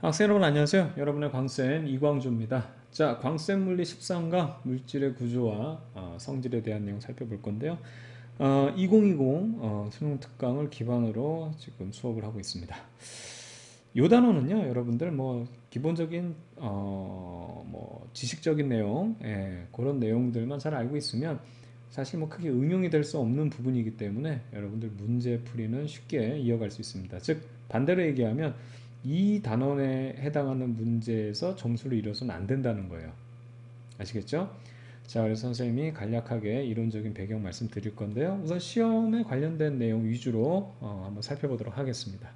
학생 여러분 안녕하세요. 여러분의 광쌤 이광조입니다. 자, 광쌤 물리 13강 물질의 구조와 성질에 대한 내용 살펴볼 건데요. 2020 수능 특강을 기반으로 지금 수업을 하고 있습니다. 요 단어는요, 여러분들 뭐 기본적인 뭐 지식적인 내용, 그런 내용들만 잘 알고 있으면 사실 뭐 크게 응용이 될 수 없는 부분이기 때문에 여러분들 문제 풀이는 쉽게 이어갈 수 있습니다. 즉 반대로 얘기하면 이 단원에 해당하는 문제에서 점수를 잃어서는 안 된다는 거예요. 아시겠죠? 자, 그래서 선생님이 간략하게 이론적인 배경 말씀드릴 건데요. 우선 시험에 관련된 내용 위주로 한번 살펴보도록 하겠습니다.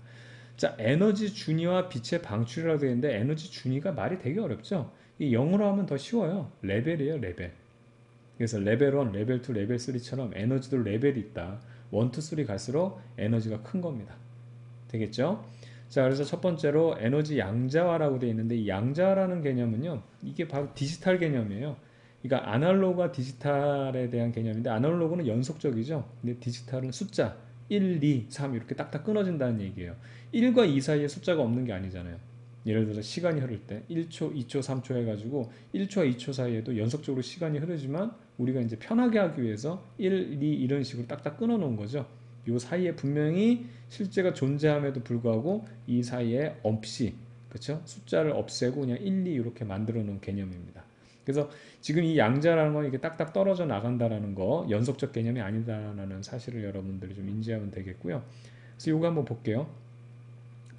자, 에너지 준위와 빛의 방출이라고 되어 있는데 에너지 준위가 말이 되게 어렵죠? 이 영어로 하면 더 쉬워요. 레벨이에요, 레벨. 그래서 레벨 1, 레벨 2, 레벨 3처럼 에너지도 레벨이 있다. 1, 2, 3 갈수록 에너지가 큰 겁니다. 되겠죠? 자, 그래서 첫 번째로 에너지 양자화라고 되어 있는데 이 양자화라는 개념은요, 이게 바로 디지털 개념이에요. 그러니까 아날로그와 디지털에 대한 개념인데 아날로그는 연속적이죠. 근데 디지털은 숫자 1, 2, 3 이렇게 딱딱 끊어진다는 얘기예요. 1과 2 사이에 숫자가 없는 게 아니잖아요. 예를 들어서 시간이 흐를 때 1초, 2초, 3초 해가지고 1초와 2초 사이에도 연속적으로 시간이 흐르지만 우리가 이제 편하게 하기 위해서 1, 2 이런 식으로 딱딱 끊어 놓은 거죠. 요 사이에 분명히 실제가 존재함에도 불구하고 이 사이에 없이 그렇죠? 숫자를 없애고 그냥 1, 2 이렇게 만들어 놓은 개념입니다. 그래서 지금 이 양자라는 건 이게 딱딱 떨어져 나간다라는 거 연속적 개념이 아니다라는 사실을 여러분들이 좀 인지하면 되겠고요. 그래서 이거 한번 볼게요.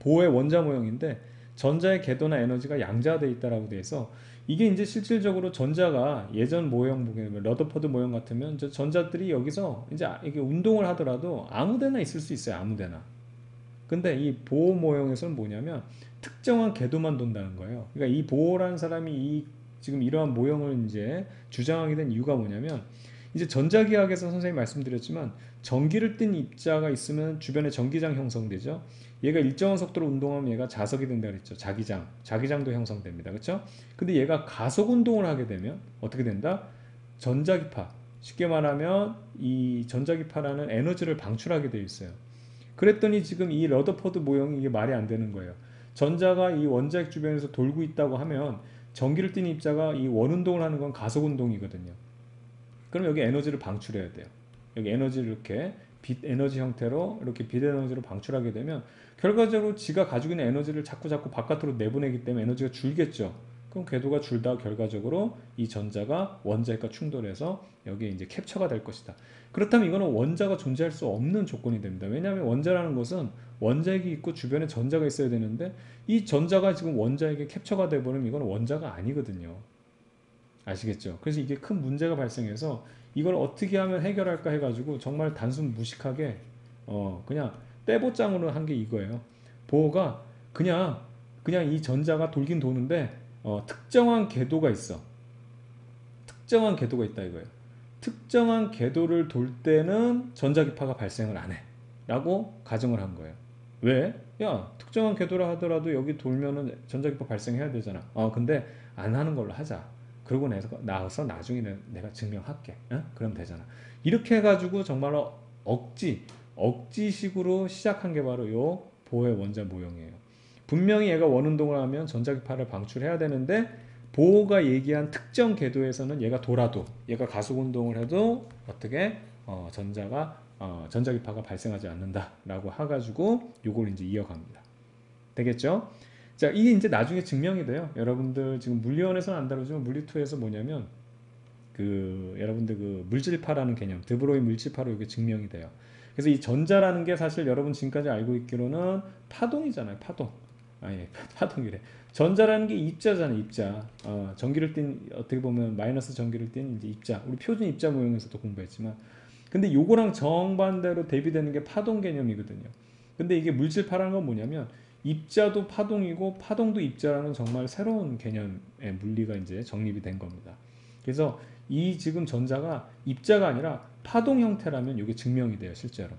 보호의 원자 모형인데 전자의 궤도나 에너지가 양자되어 있다라고 돼 있어 이게 이제 실질적으로 전자가 예전 모형 보면 러더퍼드 모형 같으면 전자들이 여기서 이제 이게 운동을 하더라도 아무데나 있을 수 있어요. 아무데나. 근데 이 보호 모형에서는 뭐냐면 특정한 궤도만 돈다는 거예요. 그러니까 이 보호라는 사람이 이 지금 이러한 모형을 이제 주장하게 된 이유가 뭐냐면 이제 전자기학에서 선생님이 말씀드렸지만 전기를 띤 입자가 있으면 주변에 전기장 형성되죠. 얘가 일정한 속도로 운동하면 얘가 자석이 된다 그랬죠. 자기장도 형성됩니다. 그렇죠? 근데 얘가 가속 운동을 하게 되면 어떻게 된다? 전자기파. 쉽게 말하면 이 전자기파라는 에너지를 방출하게 되어 있어요. 그랬더니 지금 이 러더퍼드 모형이 이게 말이 안 되는 거예요. 전자가 이 원자핵 주변에서 돌고 있다고 하면 전기를 띤 입자가 이 원운동을 하는 건 가속운동이거든요. 그럼 여기 에너지를 방출해야 돼요. 여기 에너지를 이렇게 빛 에너지 형태로 이렇게 빛 에너지로 방출하게 되면 결과적으로 지가 가지고 있는 에너지를 자꾸 바깥으로 내보내기 때문에 에너지가 줄겠죠. 그럼 궤도가 줄다 결과적으로 이 전자가 원자핵과 충돌해서 여기에 이제 캡처가 될 것이다. 그렇다면 이거는 원자가 존재할 수 없는 조건이 됩니다. 왜냐하면 원자라는 것은 원자핵이 있고 주변에 전자가 있어야 되는데 이 전자가 지금 원자핵에 캡처가 돼버리면 이건 원자가 아니거든요. 아시겠죠? 그래서 이게 큰 문제가 발생해서 이걸 어떻게 하면 해결할까 해가지고 정말 단순 무식하게 그냥 떼보장으로 한 게 이거예요. 보호가 그냥 이 전자가 돌긴 도는데 특정한 궤도가 있어. 특정한 궤도가 있다 이거예요. 특정한 궤도를 돌 때는 전자기파가 발생을 안 해. 라고 가정을 한 거예요. 왜? 야, 특정한 궤도라 하더라도 여기 돌면은 전자기파 발생해야 되잖아. 근데 안 하는 걸로 하자. 그러고 나서 나중에 내가 증명할게. 어? 그럼 되잖아. 이렇게 해가지고 정말로 억지식으로 시작한 게 바로 요 보호의 원자 모형이에요. 분명히 얘가 원운동을 하면 전자기파를 방출해야 되는데 보호가 얘기한 특정 궤도에서는 얘가 돌아도 얘가 가속 운동을 해도 어떻게 전자기파가 발생하지 않는다라고 해가지고 요걸 이제 이어갑니다. 되겠죠? 자, 이게 이제 나중에 증명이 돼요. 여러분들 지금 물리원에서는 안 다루지만 물리2에서 뭐냐면 여러분들 물질파라는 개념, 드브로이 물질파로 이게 증명이 돼요. 그래서 이 전자라는 게 사실 여러분 지금까지 알고 있기로는 파동이잖아요. 파동. 예, 파동이래. 전자라는 게 입자잖아요. 입자. 전기를 띤 어떻게 보면 마이너스 전기를 띤 이제 입자. 우리 표준 입자 모형에서도 공부했지만, 근데 요거랑 정반대로 대비되는 게 파동 개념이거든요. 근데 이게 물질파라는 건 뭐냐면 입자도 파동이고 파동도 입자라는 정말 새로운 개념의 물리가 이제 정립이 된 겁니다. 그래서 이 지금 전자가 입자가 아니라 파동 형태라면 이게 증명이 돼요, 실제로.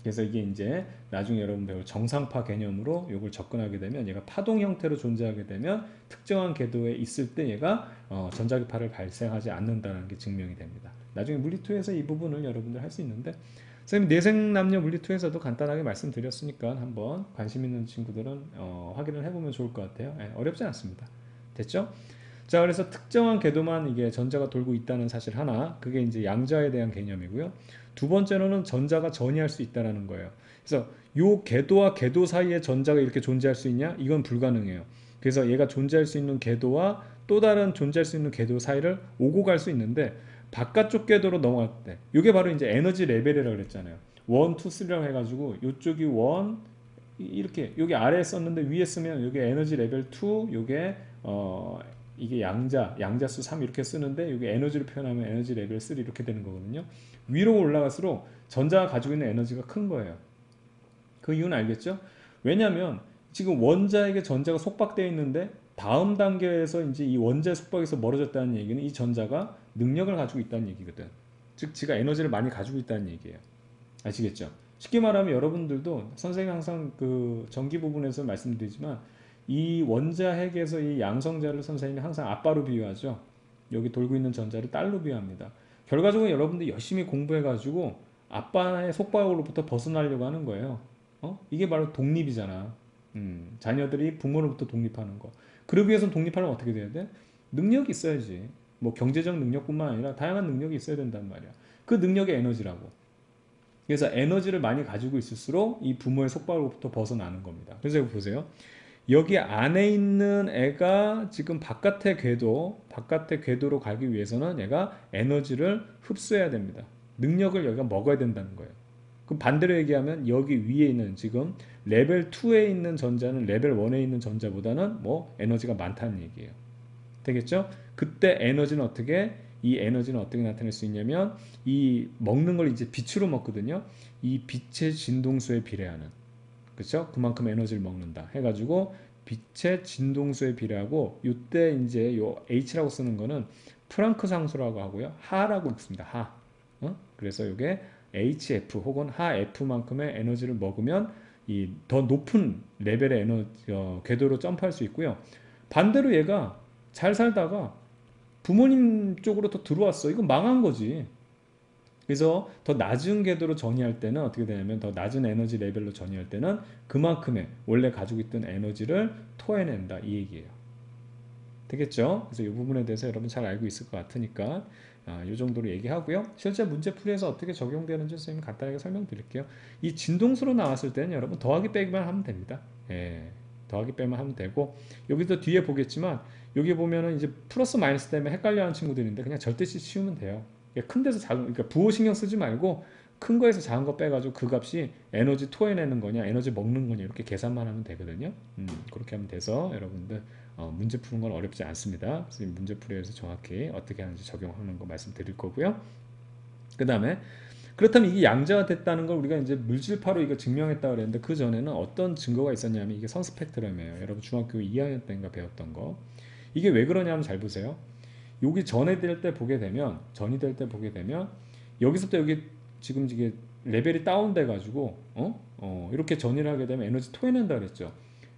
그래서 이게 이제 나중에 여러분 배울 정상파 개념으로 이걸 접근하게 되면 얘가 파동 형태로 존재하게 되면 특정한 궤도에 있을 때 얘가 전자기파를 발생하지 않는다는 게 증명이 됩니다. 나중에 물리2에서 이 부분을 여러분들 할 수 있는데 선생님 내생남녀 물리2에서도 간단하게 말씀드렸으니까 한번 관심 있는 친구들은 확인을 해보면 좋을 것 같아요. 예, 어렵지 않습니다. 됐죠? 자, 그래서 특정한 궤도만 이게 전자가 돌고 있다는 사실 하나, 그게 이제 양자에 대한 개념이고요. 두 번째로는 전자가 전이할 수 있다는 거예요. 그래서 요 궤도와 궤도 사이에 전자가 이렇게 존재할 수 있냐? 이건 불가능해요. 그래서 얘가 존재할 수 있는 궤도와 또 다른 존재할 수 있는 궤도 사이를 오고 갈 수 있는데 바깥쪽 궤도로 넘어갈 때 이게 바로 이제 에너지 레벨이라고 그랬잖아요. 1, 2, 3라고 해가지고 이쪽이 1 이렇게 여기 아래에 썼는데 위에 쓰면 여기 에너지 레벨 2 요게 이게 양자수 3 이렇게 쓰는데 여기 에너지를 표현하면 에너지 레벨 3 이렇게 되는 거거든요. 위로 올라갈수록 전자가 가지고 있는 에너지가 큰 거예요. 그 이유는 알겠죠? 왜냐하면 지금 원자에게 전자가 속박되어 있는데 다음 단계에서 이제 이 원자의 속박에서 멀어졌다는 얘기는 이 전자가 능력을 가지고 있다는 얘기거든. 즉 지가 에너지를 많이 가지고 있다는 얘기예요. 아시겠죠? 쉽게 말하면 여러분들도 선생님이 항상 그 전기 부분에서 말씀드리지만 이 원자 핵에서 이 양성자를 선생님이 항상 아빠로 비유하죠. 여기 돌고 있는 전자를 딸로 비유합니다. 결과적으로 여러분들 열심히 공부해가지고 아빠의 속박으로부터 벗어나려고 하는 거예요. 이게 바로 독립이잖아. 자녀들이 부모로부터 독립하는 거. 그러기 위해서는 독립하려면 어떻게 돼야 돼? 능력이 있어야지. 뭐 경제적 능력뿐만 아니라 다양한 능력이 있어야 된단 말이야. 그 능력이 에너지라고. 그래서 에너지를 많이 가지고 있을수록 이 부모의 속박으로부터 벗어나는 겁니다. 그래서 여기 보세요. 여기 안에 있는 애가 지금 바깥의 궤도로 가기 위해서는 얘가 에너지를 흡수해야 됩니다. 능력을 여기가 먹어야 된다는 거예요. 그럼 반대로 얘기하면 여기 위에 있는 지금 레벨 2에 있는 전자는 레벨 1에 있는 전자보다는 뭐 에너지가 많다는 얘기예요. 되겠죠? 그때 이 에너지는 어떻게 나타낼 수 있냐면 이 먹는 걸 이제 빛으로 먹거든요. 이 빛의 진동수에 비례하는, 그렇죠? 그만큼 에너지를 먹는다 해가지고 빛의 진동수에 비례하고 이때 이제 요 H라고 쓰는 거는 프랑크 상수라고 하고요. 하라고 읽습니다. 하. 그래서 이게 HF 혹은 하F만큼의 에너지를 먹으면 이 더 높은 레벨의 궤도로 점프할 수 있고요. 반대로 얘가 잘 살다가 부모님 쪽으로 더 들어왔어. 이건 망한 거지. 그래서 더 낮은 궤도로 전이할 때는 어떻게 되냐면 더 낮은 에너지 레벨로 전이할 때는 그만큼의 원래 가지고 있던 에너지를 토해낸다 이 얘기예요. 되겠죠? 그래서 이 부분에 대해서 여러분 잘 알고 있을 것 같으니까 이 정도로 얘기하고요. 실제 문제풀이에서 어떻게 적용되는지 선생님 간단하게 설명드릴게요. 이 진동수로 나왔을 때는 여러분 더하기 빼기만 하면 됩니다. 예, 더하기 빼기만 하면 되고 여기도 뒤에 보겠지만 여기 보면은 이제 플러스 마이너스 때문에 헷갈려하는 친구들인데 그냥 절대치 치우면 돼요. 큰 데서 작은, 그러니까 부호 신경 쓰지 말고 큰 거에서 작은 거 빼가지고 그 값이 에너지 토해내는 거냐 에너지 먹는 거냐 이렇게 계산만 하면 되거든요. 그렇게 하면 돼서 여러분들 문제 푸는 건 어렵지 않습니다. 그래서 문제 풀이에서 정확히 어떻게 하는지 적용하는 거 말씀드릴 거고요. 그 다음에 그렇다면 이게 양자가 됐다는 걸 우리가 이제 물질파로 이거 증명했다 그랬는데 그 전에는 어떤 증거가 있었냐면 이게 선스펙트럼이에요. 여러분 중학교 2학년 때인가 배웠던 거. 이게 왜 그러냐면 잘 보세요. 여기 전이 될 때 보게 되면 여기서부터 여기 지금 이게 레벨이 다운돼 가지고 이렇게 전이를 하게 되면 에너지 토해낸다 그랬죠.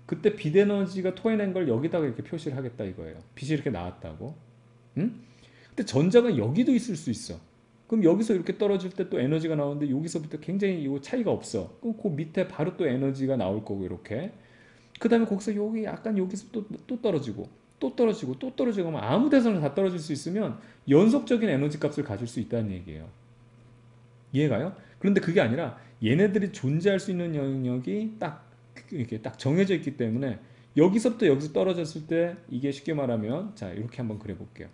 그때 빛 에너지가 토해낸 걸 여기다가 이렇게 표시를 하겠다 이거예요. 빛이 이렇게 나왔다고. 응? 근데 전자가 여기도 있을 수 있어. 그럼 여기서 이렇게 떨어질 때 또 에너지가 나오는데 여기서부터 굉장히 이 차이가 없어. 그럼 그 밑에 바로 또 에너지가 나올 거고 이렇게. 그 다음에 거기서 여기 약간 여기서 또 떨어지고 또 떨어지고 또 떨어지고 하면 아무 데서나 다 떨어질 수 있으면 연속적인 에너지 값을 가질 수 있다는 얘기예요. 이해가요? 그런데 그게 아니라 얘네들이 존재할 수 있는 영역이 딱 이렇게 딱 정해져 있기 때문에 여기서부터 여기서 떨어졌을 때 이게 쉽게 말하면 자 이렇게 한번 그려볼게요.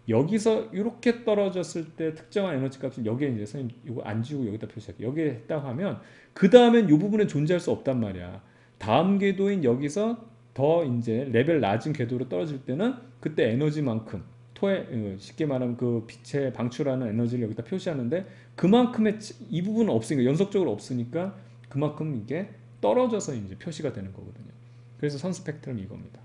여기서 이렇게 떨어졌을 때 특정한 에너지 값을 여기에 이제 선생님 이거 안 지우고 여기다 표시할게요. 여기에 했다고 하면 그 다음엔 이 부분에 존재할 수 없단 말이야. 다음 궤도인 여기서 더 이제 레벨 낮은 궤도로 떨어질 때는 그때 에너지만큼 쉽게 말하면 그 빛의 방출하는 에너지를 여기다 표시하는데 그만큼의 이 부분은 없으니까 연속적으로 없으니까 그만큼 이게 떨어져서 이제 표시가 되는 거거든요. 그래서 선스펙트럼이 이겁니다.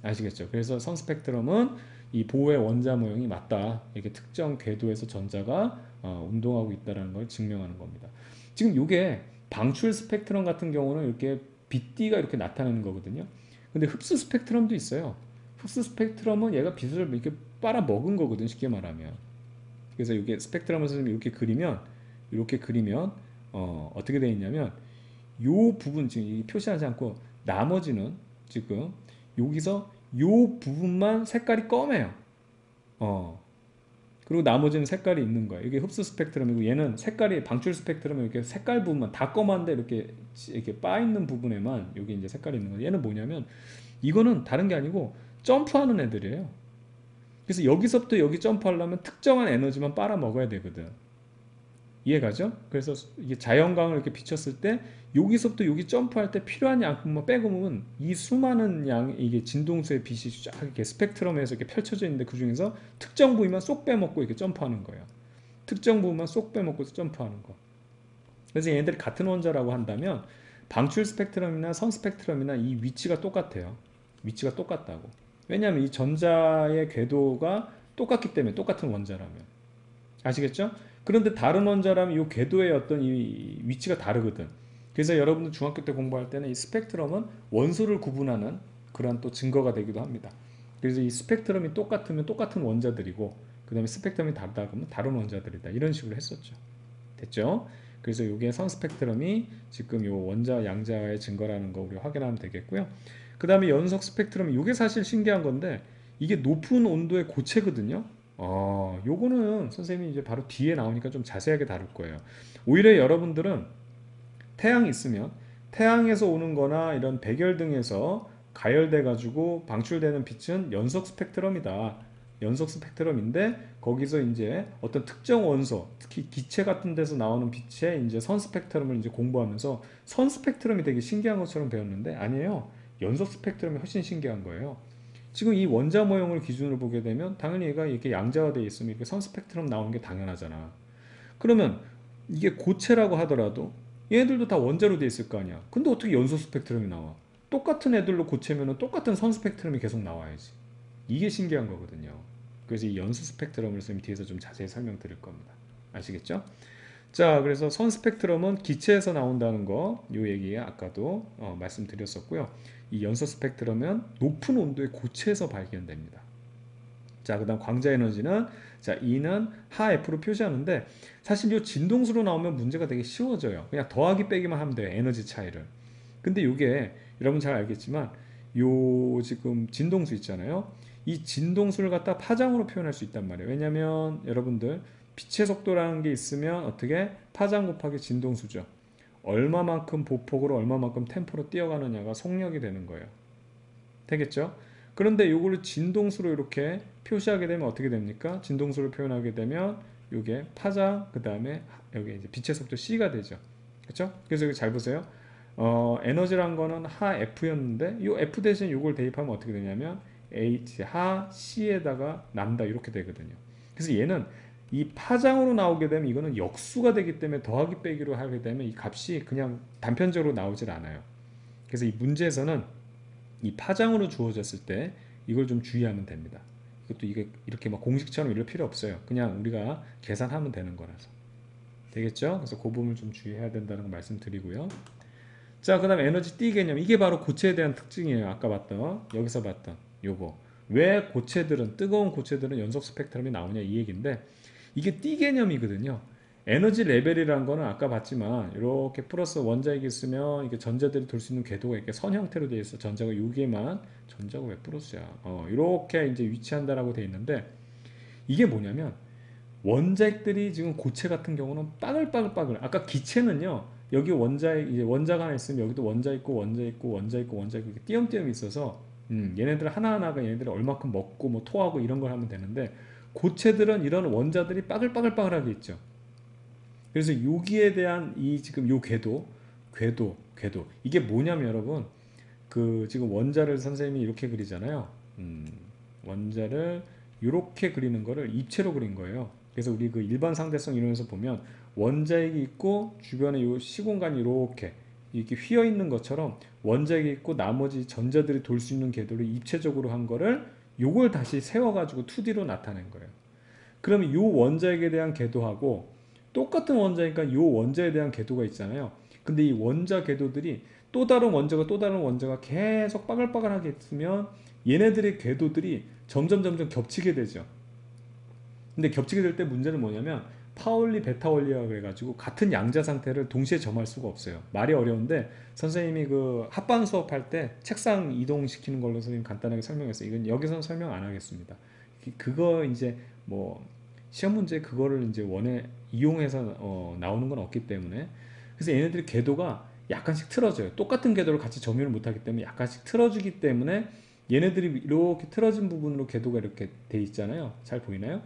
아시겠죠? 그래서 선스펙트럼은 이 보호의 원자 모형이 맞다. 이렇게 특정 궤도에서 전자가 운동하고 있다는 걸 증명하는 겁니다. 지금 이게 방출 스펙트럼 같은 경우는 이렇게 빛띠가 이렇게 나타나는 거거든요. 근데 흡수 스펙트럼도 있어요. 흡수 스펙트럼은 얘가 빛을 이렇게 빨아먹은 거거든, 쉽게 말하면. 그래서 이게 스펙트럼을 이렇게 그리면 이렇게 그리면 어떻게 되어 있냐면 요 부분 지금 표시하지 않고 나머지는 지금 여기서 요 부분만 색깔이 검해요. 그리고 나머지는 색깔이 있는 거예요. 이게 흡수 스펙트럼이고 얘는 색깔이 방출 스펙트럼이 이렇게 색깔 부분만 다 검은데 이렇게 빠 있는 부분에만 여기 이제 색깔이 있는 거예요. 얘는 뭐냐면 이거는 다른 게 아니고 점프하는 애들이에요. 그래서 여기서부터 여기 점프하려면 특정한 에너지만 빨아 먹어야 되거든. 이해가죠? 그래서 이게 자연광을 이렇게 비쳤을 때 여기서부터 여기 점프할 때 필요한 양큼만 빼고 보면 이 수많은 양 이게 진동수의 빛이 쫙 이렇게 스펙트럼에서 이렇게 펼쳐져 있는데 그 중에서 특정 부위만 쏙 빼먹고 이렇게 점프하는 거예요. 특정 부분만 쏙 빼먹고 점프하는 거. 그래서 얘네들이 같은 원자라고 한다면 방출 스펙트럼이나 선 스펙트럼이나 이 위치가 똑같아요. 위치가 똑같다고. 왜냐하면 이 전자의 궤도가 똑같기 때문에 똑같은 원자라면. 아시겠죠? 그런데 다른 원자라면 이 궤도의 어떤 이 위치가 다르거든. 그래서 여러분들 중학교 때 공부할 때는 이 스펙트럼은 원소를 구분하는 그러한 또 증거가 되기도 합니다. 그래서 이 스펙트럼이 똑같으면 똑같은 원자들이고 그 다음에 스펙트럼이 다르다 그러면 다른 원자들이다. 이런 식으로 했었죠. 됐죠? 그래서 이게 선 스펙트럼이 지금 이 원자 양자의 증거라는 거 우리 확인하면 되겠고요. 그 다음에 연속 스펙트럼 이게 사실 신기한 건데 이게 높은 온도의 고체거든요. 요거는 선생님이 이제 바로 뒤에 나오니까 좀 자세하게 다룰 거예요. 오히려 여러분들은 태양이 있으면 태양에서 오는 거나 이런 백열등에서 가열돼 가지고 방출되는 빛은 연속 스펙트럼이다. 연속 스펙트럼인데 거기서 이제 어떤 특정 원소, 특히 기체 같은 데서 나오는 빛의 이제 선 스펙트럼을 이제 공부하면서 선 스펙트럼이 되게 신기한 것처럼 배웠는데 아니에요. 연속 스펙트럼이 훨씬 신기한 거예요. 지금 이 원자 모형을 기준으로 보게 되면 당연히 얘가 이렇게 양자화되어 있으면 이렇게 선 스펙트럼 나오는 게 당연하잖아. 그러면 이게 고체라고 하더라도 얘네들도 다 원자로 되어 있을 거 아니야. 근데 어떻게 연소 스펙트럼이 나와? 똑같은 애들로 고체면은 똑같은 선 스펙트럼이 계속 나와야지. 이게 신기한 거거든요. 그래서 이 연소 스펙트럼을 선생님 뒤에서 좀 자세히 설명드릴 겁니다. 아시겠죠? 자, 그래서 선 스펙트럼은 기체에서 나온다는 거, 요 얘기 아까도 말씀드렸었고요. 이 연소 스펙트럼은 높은 온도의 고체에서 발견됩니다. 자, 그 다음 광자 에너지는 자, E는 하F로 표시하는데 사실 이 진동수로 나오면 문제가 되게 쉬워져요. 그냥 더하기 빼기만 하면 돼요. 에너지 차이를. 근데 이게 여러분 잘 알겠지만 요 지금 진동수 있잖아요. 이 진동수를 갖다 파장으로 표현할 수 있단 말이에요. 왜냐면 여러분들 빛의 속도라는 게 있으면 어떻게 파장 곱하기 진동수죠. 얼마만큼 보폭으로 얼마만큼 템포로 뛰어가느냐가 속력이 되는 거예요. 되겠죠? 그런데 이거를 진동수로 이렇게 표시하게 되면 어떻게 됩니까? 진동수로 표현하게 되면 이게 파장 그 다음에 여기 이제 빛의 속도 c가 되죠. 그렇죠? 그래서 여기 잘 보세요. 에너지란 거는 하 F였는데 이 F 대신 이걸 대입하면 어떻게 되냐면 H 하 C에다가 남다 이렇게 되거든요. 그래서 얘는 이 파장으로 나오게 되면 이거는 역수가 되기 때문에 더하기 빼기로 하게 되면 이 값이 그냥 단편적으로 나오질 않아요. 그래서 이 문제에서는 이 파장으로 주어졌을 때 이걸 좀 주의하면 됩니다. 이것도 이게 이렇게 막 공식처럼 이럴 필요 없어요. 그냥 우리가 계산하면 되는 거라서. 되겠죠? 그래서 그 부분을 좀 주의해야 된다는 거 말씀드리고요. 자, 그 다음에 에너지 띠 개념. 이게 바로 고체에 대한 특징이에요. 아까 봤던, 여기서 봤던 요거. 왜 고체들은, 뜨거운 고체들은 연속 스펙트럼이 나오냐 이 얘기인데 이게 띠 개념이거든요. 에너지 레벨이라는 거는 아까 봤지만 이렇게 플러스 원자핵이 있으면 이게 전자들이 돌 수 있는 궤도가 이렇게 선 형태로 되어 있어. 전자가 요게만 전자가 왜 플러스야? 이렇게 이제 위치한다라고 되어 있는데 이게 뭐냐면 원자핵들이 지금 고체 같은 경우는 빠글빠글빠글. 아까 기체는요. 여기 원자핵 이제 원자가 하나 있으면 여기도 원자 있고 원자 있고 원자 있고 원자 있고 이렇게 띄엄띄엄 있어서 얘네들 하나하나가 얘네들이 얼마큼 먹고 뭐 토하고 이런 걸 하면 되는데 고체들은 이런 원자들이 빠글빠글빠글하게 있죠. 그래서 여기에 대한 이 지금 요 궤도 이게 뭐냐면 여러분 그 지금 원자를 선생님이 이렇게 그리잖아요. 원자를 이렇게 그리는 거를 입체로 그린 거예요. 그래서 우리 그 일반 상대성 이론에서 보면 원자핵이 있고 주변에 요 시공간이 이렇게 휘어 있는 것처럼 원자핵이 있고 나머지 전자들이 돌 수 있는 궤도를 입체적으로 한 거를 요걸 다시 세워가지고 2D로 나타낸 거예요. 그러면 요 원자핵에 대한 궤도하고 똑같은 원자니까 요 원자에 대한 궤도가 있잖아요. 근데 이 원자 궤도들이 또 다른 원자가 또 다른 원자가 계속 빠글빠글하게 있으면 얘네들의 궤도들이 점점 겹치게 되죠. 근데 겹치게 될 때 문제는 뭐냐면 파울리 베타 원리라 그래가지고 같은 양자 상태를 동시에 점할 수가 없어요. 말이 어려운데 선생님이 그 합반 수업할 때 책상 이동시키는 걸로 선생님 간단하게 설명했어요. 이건 여기서는 설명 안 하겠습니다. 그거 이제 뭐 시험 문제 그거를 이제 이용해서 나오는 건 없기 때문에, 그래서 얘네들이 궤도가 약간씩 틀어져요. 똑같은 궤도를 같이 점유를 못하기 때문에 약간씩 틀어지기 때문에 얘네들이 이렇게 틀어진 부분으로 궤도가 이렇게 돼 있잖아요. 잘 보이나요?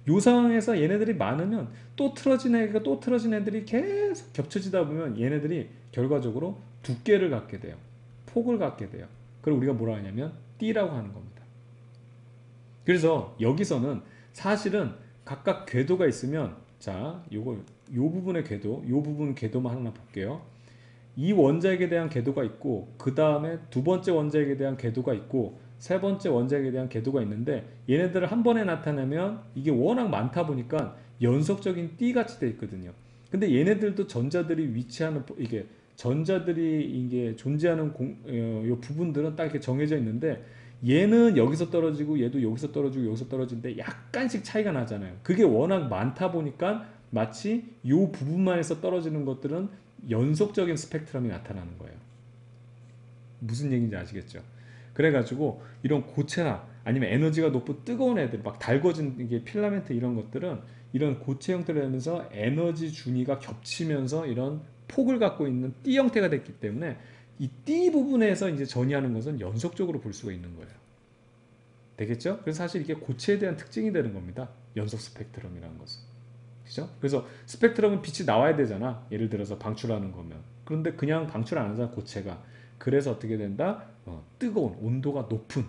요 상황에서 얘네들이 많으면 또 틀어진 애가 또 틀어진 애들이 계속 겹쳐지다 보면 얘네들이 결과적으로 두께를 갖게 돼요. 폭을 갖게 돼요. 그걸 우리가 뭐라 하냐면 띠라고 하는 겁니다. 그래서 여기서는 사실은 각각 궤도가 있으면, 자, 요 부분의 궤도, 요 부분 궤도만 하나 볼게요. 이 원자핵에 대한 궤도가 있고, 그 다음에 두 번째 원자핵에 대한 궤도가 있고, 세 번째 원자핵에 대한 궤도가 있는데, 얘네들을 한 번에 나타내면 이게 워낙 많다 보니까 연속적인 띠같이 돼 있거든요. 근데 얘네들도 전자들이 위치하는, 이게 전자들이 이게 존재하는 요 부분들은 딱 이렇게 정해져 있는데, 얘는 여기서 떨어지고 얘도 여기서 떨어지고 여기서 떨어지는데 약간씩 차이가 나잖아요. 그게 워낙 많다 보니까 마치 요 부분만에서 떨어지는 것들은 연속적인 스펙트럼이 나타나는 거예요. 무슨 얘기인지 아시겠죠? 그래가지고 이런 고체나 아니면 에너지가 높은 뜨거운 애들, 막 달궈진 이게 필라멘트 이런 것들은 이런 고체 형태로 되면서 에너지 준위가 겹치면서 이런 폭을 갖고 있는 띠 형태가 됐기 때문에 이 띠 부분에서 이제 전이하는 것은 연속적으로 볼 수가 있는 거예요. 되겠죠? 그래서 사실 이게 고체에 대한 특징이 되는 겁니다. 연속 스펙트럼이라는 것은. 그죠? 그래서 스펙트럼은 빛이 나와야 되잖아. 예를 들어서 방출하는 거면. 그런데 그냥 방출 안 하잖아, 고체가. 그래서 어떻게 된다? 뜨거운, 온도가 높은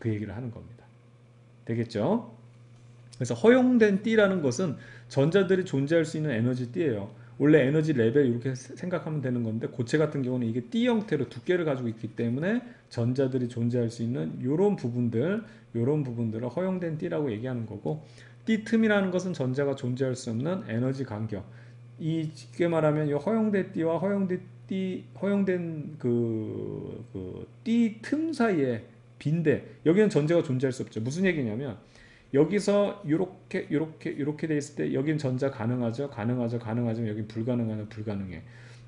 그 얘기를 하는 겁니다. 되겠죠? 그래서 허용된 띠라는 것은 전자들이 존재할 수 있는 에너지 띠예요. 원래 에너지 레벨 이렇게 생각하면 되는 건데, 고체 같은 경우는 이게 띠 형태로 두께를 가지고 있기 때문에 전자들이 존재할 수 있는 이런 부분들을 허용된 띠라고 얘기하는 거고, 띠 틈이라는 것은 전자가 존재할 수 없는 에너지 간격. 쉽게 말하면 이 허용된 띠와 허용된 띠 틈 사이에 빈대, 여기는 전자가 존재할 수 없죠. 무슨 얘기냐면 여기서 이렇게 돼 있을 때 여긴 전자 가능하지만 여긴 불가능해.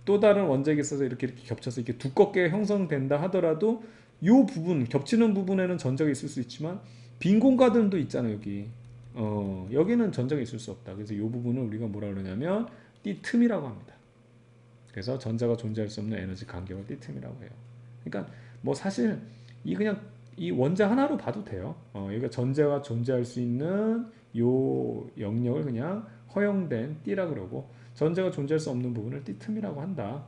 또 다른 원자핵이 있어서 이렇게 겹쳐서 이렇게 두껍게 형성된다 하더라도 이 부분, 겹치는 부분에는 전자가 있을 수 있지만 빈 공간들도 있잖아요. 여기는 전자가 있을 수 없다. 그래서 이 부분을 우리가 뭐라 그러냐면 띠 틈이라고 합니다. 그래서 전자가 존재할 수 없는 에너지 간격을 띠 틈이라고 해요. 그러니까 뭐 사실 그냥 이 원자 하나로 봐도 돼요. 여기가 전자가 존재할 수 있는 요 영역을 그냥 허용된 띠라 그러고, 전자가 존재할 수 없는 부분을 띠 틈이라고 한다.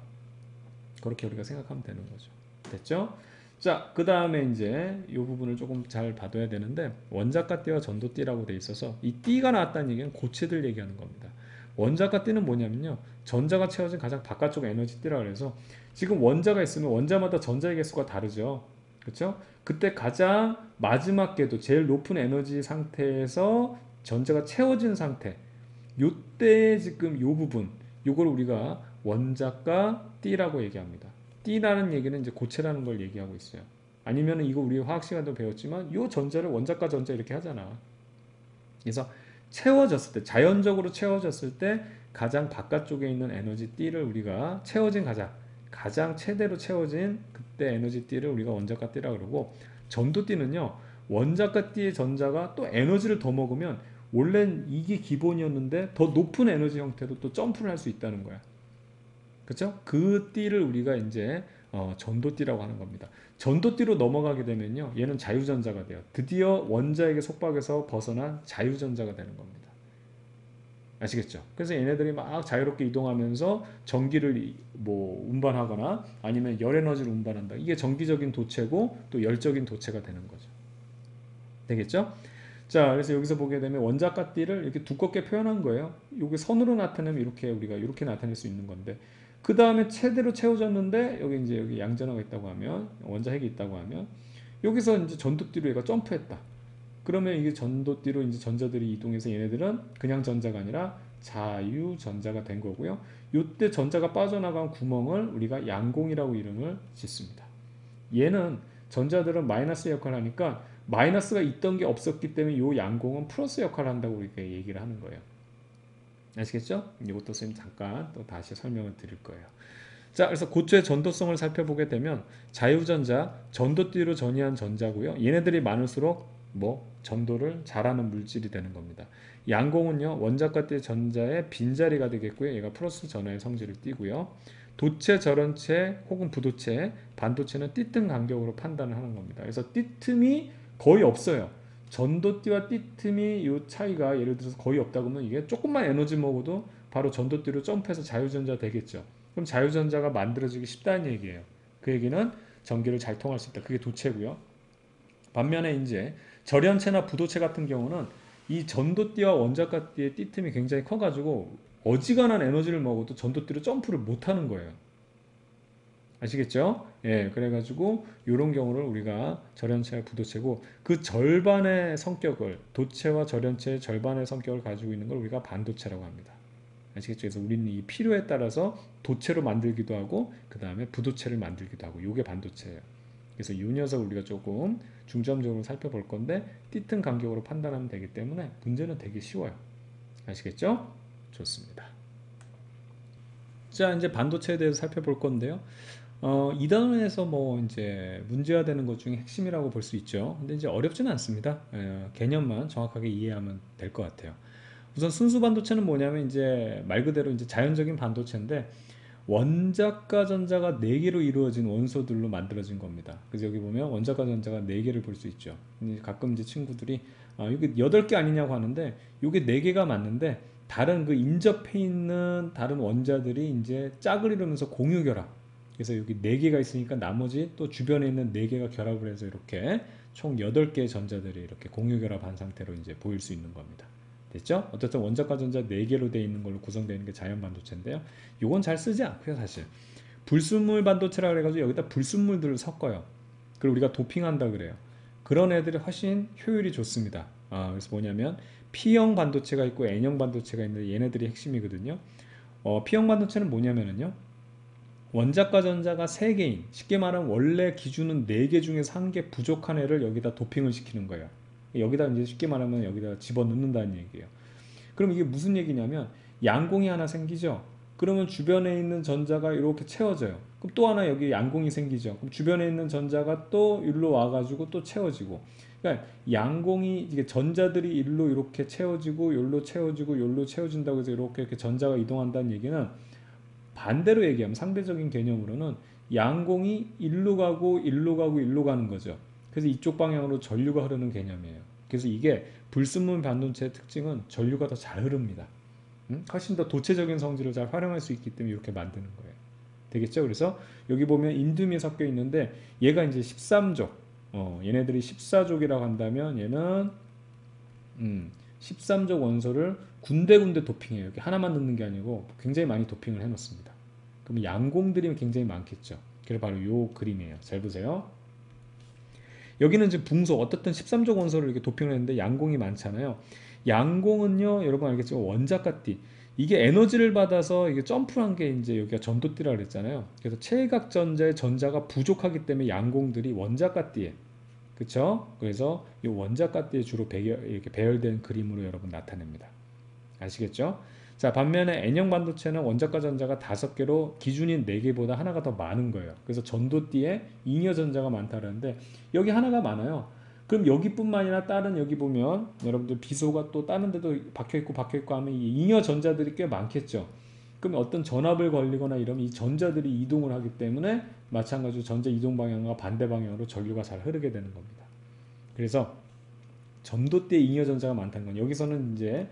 그렇게 우리가 생각하면 되는 거죠. 됐죠? 자, 그 다음에 이제 이 부분을 조금 잘 봐둬야 되는데, 원자가 띠와 전도 띠라고 돼 있어서 이 띠가 나왔다는 얘기는 고체들 얘기하는 겁니다. 원자가 띠는 뭐냐면요, 전자가 채워진 가장 바깥쪽 에너지 띠라 그래서 지금 원자가 있으면 원자마다 전자의 개수가 다르죠. 그렇죠? 그때 가장 마지막 궤도, 제일 높은 에너지 상태에서 전자가 채워진 상태, 요때 지금 요 부분, 요걸 우리가 원자가 띠라고 얘기합니다. 띠라는 얘기는 이제 고체라는 걸 얘기하고 있어요. 아니면 이거 우리 화학 시간도 배웠지만 요 전자를 원자과 전자 이렇게 하잖아. 그래서 채워졌을 때, 자연적으로 채워졌을 때 가장 바깥쪽에 있는 에너지 띠를 우리가 가장 최대로 채워진 그때 에너지 띠를 우리가 원자가 띠라고 그러고, 전도 띠는요, 원자가 띠의 전자가 또 에너지를 더 먹으면 원래는 이게 기본이었는데 더 높은 에너지 형태로 또 점프를 할 수 있다는 거야. 그렇죠? 그 띠를 우리가 이제 전도띠라고 하는 겁니다. 전도띠로 넘어가게 되면요, 얘는 자유전자가 돼요. 드디어 원자에게 속박에서 벗어난 자유전자가 되는 겁니다. 아시겠죠? 그래서 얘네들이 막 자유롭게 이동하면서 전기를 뭐 운반하거나 아니면 열 에너지를 운반한다. 이게 정기적인 도체고 또 열적인 도체가 되는 거죠. 되겠죠? 자, 그래서 여기서 보게 되면 원자과 띠를 이렇게 두껍게 표현한 거예요. 여기 선으로 나타내면 우리가 이렇게 나타낼 수 있는 건데, 그 다음에 최대로 채워졌는데 여기 양전하가 있다고 하면, 원자핵이 있다고 하면, 여기서 이제 전도띠로 얘가 점프했다. 그러면 이게 전도띠로 이제 전자들이 이동해서 얘네들은 그냥 전자가 아니라 자유전자가 된 거고요. 이때 전자가 빠져나간 구멍을 우리가 양공이라고 이름을 짓습니다. 얘는 전자들은 마이너스 역할을 하니까 마이너스가 있던 게 없었기 때문에 이 양공은 플러스 역할을 한다고 우리가 얘기를 하는 거예요. 아시겠죠? 이것도 선생님 잠깐 또 다시 설명을 드릴 거예요. 자, 그래서 고체의 전도성을 살펴보게 되면 자유전자, 전도띠로 전이한 전자고요. 얘네들이 많을수록 뭐 전도를 잘하는 물질이 되는 겁니다. 양공은요, 원자과 띠의 전자의 빈자리가 되겠고요. 얘가 플러스 전하의 성질을 띠고요. 도체, 절연체 혹은 부도체, 반도체는 띠틈 간격으로 판단을 하는 겁니다. 그래서 띠틈이 거의 없어요. 전도띠와 띠틈이 이 차이가 예를 들어서 거의 없다 그러면 이게 조금만 에너지 먹어도 바로 전도띠로 점프해서 자유전자 되겠죠. 그럼 자유전자가 만들어지기 쉽다는 얘기예요. 그 얘기는 전기를 잘 통할 수 있다. 그게 도체고요. 반면에 이제 절연체나 부도체 같은 경우는 이 전도띠와 원자과띠의 띠틈이 굉장히 커가지고 어지간한 에너지를 먹어도 전도띠로 점프를 못하는 거예요. 아시겠죠? 예, 그래가지고 이런 경우를 우리가 절연체와 부도체고 그 절반의 성격을 도체와 절연체의 절반의 성격을 가지고 있는 걸 우리가 반도체라고 합니다. 아시겠죠? 그래서 우리는 이 필요에 따라서 도체로 만들기도 하고 그 다음에 부도체를 만들기도 하고 이게 반도체예요. 그래서 이 녀석을 우리가 조금 중점적으로 살펴볼 건데 띠튼 간격으로 판단하면 되기 때문에 문제는 되게 쉬워요. 아시겠죠? 좋습니다. 자, 이제 반도체에 대해서 살펴볼 건데요. 2단원에서 뭐 이제 문제화되는 것 중에 핵심이라고 볼 수 있죠. 근데 이제 어렵지는 않습니다. 개념만 정확하게 이해하면 될 것 같아요. 우선 순수 반도체는 뭐냐면 이제 말 그대로 이제 자연적인 반도체인데 원자과 전자가 4개로 이루어진 원소들로 만들어진 겁니다. 그래서 여기 보면 원자과 전자가 4개를 볼 수 있죠. 가끔 이제 친구들이 이게 8개 아니냐고 하는데 이게 4개가 맞는데 다른 그 인접해 있는 다른 원자들이 이제 짝을 이루면서 공유 결합. 그래서 여기 4개가 있으니까 나머지 또 주변에 있는 4개가 결합을 해서 이렇게 총 8개의 전자들이 이렇게 공유 결합한 상태로 이제 보일 수 있는 겁니다. 됐죠? 어쨌든 원자과 전자 4개로 되어 있는 걸로 구성되어 있는 게 자연 반도체인데요. 이건 잘 쓰지 않고요, 사실. 불순물 반도체라 그래가지고 여기다 불순물들을 섞어요. 그리고 우리가 도핑한다 그래요. 그런 애들이 훨씬 효율이 좋습니다. 그래서 뭐냐면 P형 반도체가 있고 N형 반도체가 있는데 얘네들이 핵심이거든요. P형 반도체는 뭐냐면요. 원자과 전자가 3개인, 쉽게 말하면 원래 기준은 4개 중에서 1개 부족한 애를 여기다 도핑을 시키는 거예요. 여기다 이제 쉽게 말하면 여기다 집어넣는다는 얘기예요. 그럼 이게 무슨 얘기냐면 양공이 하나 생기죠. 그러면 주변에 있는 전자가 이렇게 채워져요. 그럼 또 하나 여기 양공이 생기죠. 그럼 주변에 있는 전자가 또 일로 와가지고 또 채워지고. 그러니까 양공이 이게 전자들이 일로 이렇게 채워지고, 요로 채워지고, 요로 채워진다고 해서 이렇게 전자가 이동한다는 얘기는 반대로 얘기하면 상대적인 개념으로는 양공이 일로 가고, 일로 가고, 일로 가는 거죠. 그래서 이쪽 방향으로 전류가 흐르는 개념이에요. 그래서 이게 불순물 반도체의 특징은 전류가 더 잘 흐릅니다. 훨씬 더 도체적인 성질을 잘 활용할 수 있기 때문에 이렇게 만드는 거예요. 되겠죠? 그래서 여기 보면 인듐이 섞여 있는데 얘가 이제 13족. 얘네들이 14족이라고 한다면 얘는 13족 원소를 군데군데 도핑해요. 이렇게 하나만 넣는 게 아니고 굉장히 많이 도핑을 해놓습니다. 그럼 양공들이 굉장히 많겠죠. 그게 바로 요 그림이에요. 잘 보세요. 여기는 지금 붕소 어떻든 13족 원소를 이렇게 도핑을 했는데 양공이 많잖아요. 양공은요, 여러분 알겠지만 원자까띠 이게 에너지를 받아서 이게 점프한 게 이제 여기가 전도띠라 그랬잖아요. 그래서 체각 전자의 전자가 부족하기 때문에 양공들이 원자까띠에 그쵸? 그래서 이 원자까띠에 주로 이렇게 배열된 그림으로 여러분 나타냅니다. 아시겠죠? 자, 반면에 N형 반도체는 원자과 전자가 5개로 기준인 4개보다 하나가 더 많은 거예요. 그래서 전도띠에 잉여 전자가 많다는데 여기 하나가 많아요. 그럼 여기뿐만 아니라 다른 여기 보면 여러분들 비소가 또 다른 데도 박혀있고 하면 이 잉여 전자들이 꽤 많겠죠. 그럼 어떤 전압을 걸리거나 이러면 이 전자들이 이동을 하기 때문에 마찬가지로 전자 이동 방향과 반대 방향으로 전류가 잘 흐르게 되는 겁니다. 그래서 전도띠에 잉여 전자가 많다는 건 여기서는 이제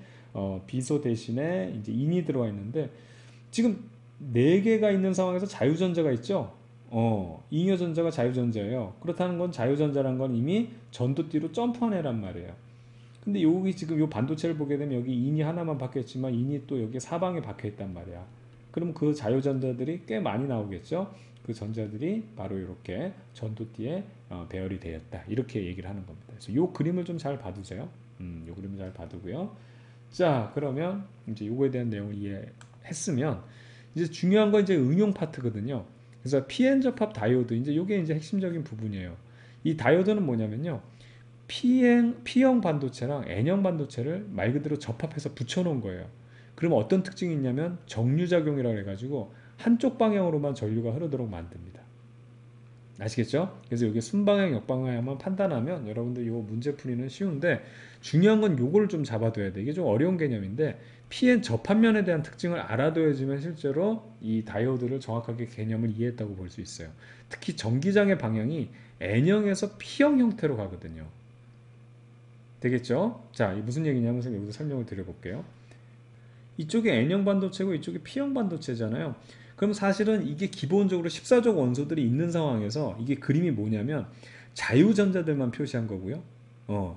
비소 대신에 이제 인이 들어와 있는데 지금 4개가 있는 상황에서 자유전자가 있죠. 잉여 전자가 자유전자예요. 그렇다는 건 자유전자란 건 이미 전도띠로 점프한 애란 말이에요. 근데 여기 지금 요 반도체를 보게 되면 여기 인이 하나만 박혀 있지만 인이 또 여기 사방에 박혀 있단 말이야. 그럼 그 자유전자들이 꽤 많이 나오겠죠. 그 전자들이 바로 이렇게 전도띠에 배열이 되었다. 이렇게 얘기를 하는 겁니다. 그래서 요 그림을 좀 잘 봐두세요. 요 그림을 잘 봐두고요. 자, 그러면 이제 요거에 대한 내용을 이해했으면 이제 중요한 건 이제 응용 파트거든요. 그래서 PN 접합 다이오드 이제 요게 이제 핵심적인 부분이에요. 이 다이오드는 뭐냐면요. P형 반도체랑 N형 반도체를 말 그대로 접합해서 붙여놓은 거예요. 그러면 어떤 특징이 있냐면 정류작용이라고 해가지고 한쪽 방향으로만 전류가 흐르도록 만듭니다. 아시겠죠? 그래서 여기 순방향, 역방향만 판단하면 여러분들 이 문제 풀이는 쉬운데 중요한 건 요거를 좀 잡아둬야 돼. 이게 좀 어려운 개념인데 PN 접합면에 대한 특징을 알아둬야지만 실제로 이 다이오드를 정확하게 개념을 이해했다고 볼 수 있어요. 특히 전기장의 방향이 N형에서 P형 형태로 가거든요. 되겠죠? 자, 이 무슨 얘기냐면 여기서 설명을 드려볼게요. 이쪽이 N형 반도체고 이쪽이 P형 반도체잖아요. 그럼 사실은 이게 기본적으로 14족 원소들이 있는 상황에서 이게 그림이 뭐냐면 자유전자들만 표시한 거고요.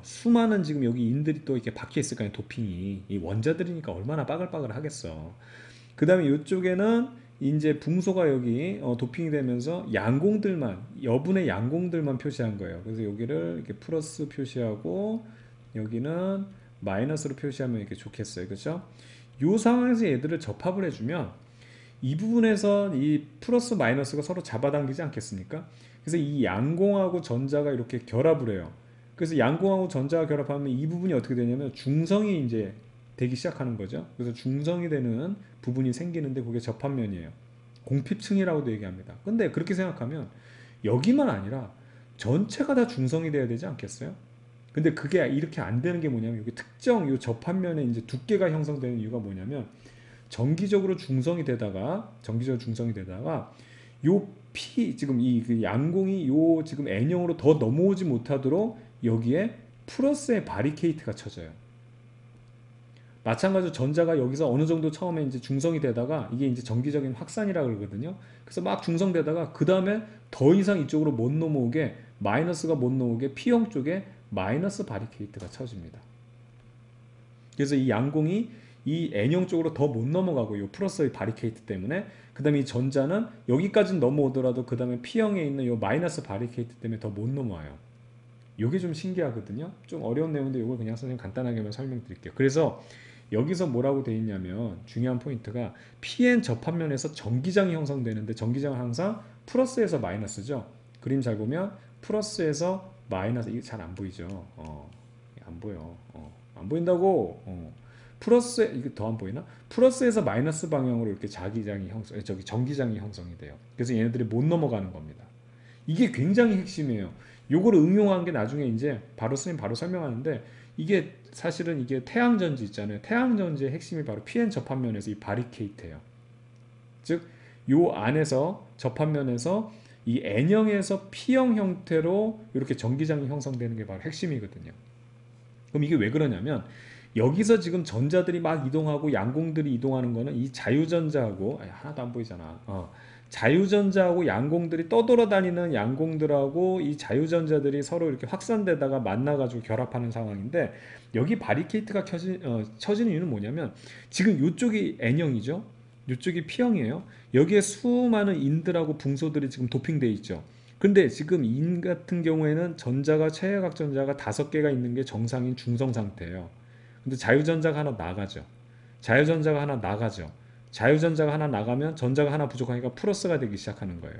수많은 지금 여기 인들이 또 이렇게 박혀 있을 거 아니에요. 도핑이. 이 원자들이니까 얼마나 빠글빠글 하겠어. 그 다음에 이쪽에는 이제 붕소가 여기 도핑이 되면서 양공들만, 여분의 양공들만 표시한 거예요. 그래서 여기를 이렇게 플러스 표시하고 여기는 마이너스로 표시하면 이렇게 좋겠어요. 그렇죠? 이 상황에서 얘들을 접합을 해주면 이 부분에서 이 플러스 마이너스가 서로 잡아당기지 않겠습니까? 그래서 이 양공하고 전자가 이렇게 결합을 해요. 그래서 양공하고 전자가 결합하면 이 부분이 어떻게 되냐면 중성이 이제 되기 시작하는 거죠. 그래서 중성이 되는 부분이 생기는데 그게 접합면이에요. 공핍층이라고도 얘기합니다. 근데 그렇게 생각하면 여기만 아니라 전체가 다 중성이 돼야 되지 않겠어요? 근데 그게 이렇게 안 되는 게 뭐냐면 여기 특정 이 접합면에 이제 두께가 형성되는 이유가 뭐냐면 정기적으로 중성이 되다가 요 P 지금 이 그 양공이 요 지금 N형으로 더 넘어오지 못하도록 여기에 플러스의 바리케이트가 쳐져요. 마찬가지로 전자가 여기서 어느 정도 처음에 이제 중성이 되다가 이게 이제 정기적인 확산이라 그러거든요. 그래서 막 중성되다가 그 다음에 더 이상 이쪽으로 못 넘어오게 마이너스가 못 넘어오게 P형 쪽에 마이너스 바리케이트가 쳐집니다. 그래서 이 양공이 이 N형 쪽으로 더 못 넘어가고 이 플러스의 바리케이트 때문에 그 다음에 이 전자는 여기까지는 넘어오더라도 그 다음에 P형에 있는 이 마이너스 바리케이트 때문에 더 못 넘어와요. 이게 좀 신기하거든요. 좀 어려운 내용인데 이걸 그냥 선생님 간단하게만 설명드릴게요. 그래서 여기서 뭐라고 돼 있냐면 중요한 포인트가 PN 접합면에서 전기장이 형성되는데 전기장은 항상 플러스에서 마이너스죠. 그림 잘 보면 플러스에서 마이너스 이게 잘 안 보이죠. 안 보여. 안 보인다고. 플러스 이게 더 안 보이나? 플러스에서 마이너스 방향으로 이렇게 전기장이 형성이 돼요. 그래서 얘네들이 못 넘어가는 겁니다. 이게 굉장히 핵심이에요. 요거를 응용한 게 나중에 이제 선생님 바로 설명하는데 이게 사실은 이게 태양전지 있잖아요. 태양전지의 핵심이 바로 PN 접합면에서 이 바리케이트예요. 즉, 요 안에서 접합면에서 이 N형에서 P형 형태로 이렇게 전기장이 형성되는 게 바로 핵심이거든요. 그럼 이게 왜 그러냐면 여기서 지금 전자들이 막 이동하고 양공들이 이동하는 거는 이 자유전자하고 하나도 안 보이잖아. 자유전자하고 양공들이 떠돌아다니는 양공들하고 이 자유전자들이 서로 이렇게 확산되다가 만나가지고 결합하는 상황인데 여기 바리케이트가 쳐지는 이유는 뭐냐면 지금 이쪽이 N형이죠. 이쪽이 P형이에요. 여기에 수많은 인들하고 붕소들이 지금 도핑돼 있죠. 근데 지금 인 같은 경우에는 전자가 최외각 전자가 5개가 있는 게 정상인 중성 상태예요. 근데 자유전자가 하나 나가죠. 자유전자가 하나 나가죠. 자유전자가 하나 나가면 전자가 하나 부족하니까 플러스가 되기 시작하는 거예요.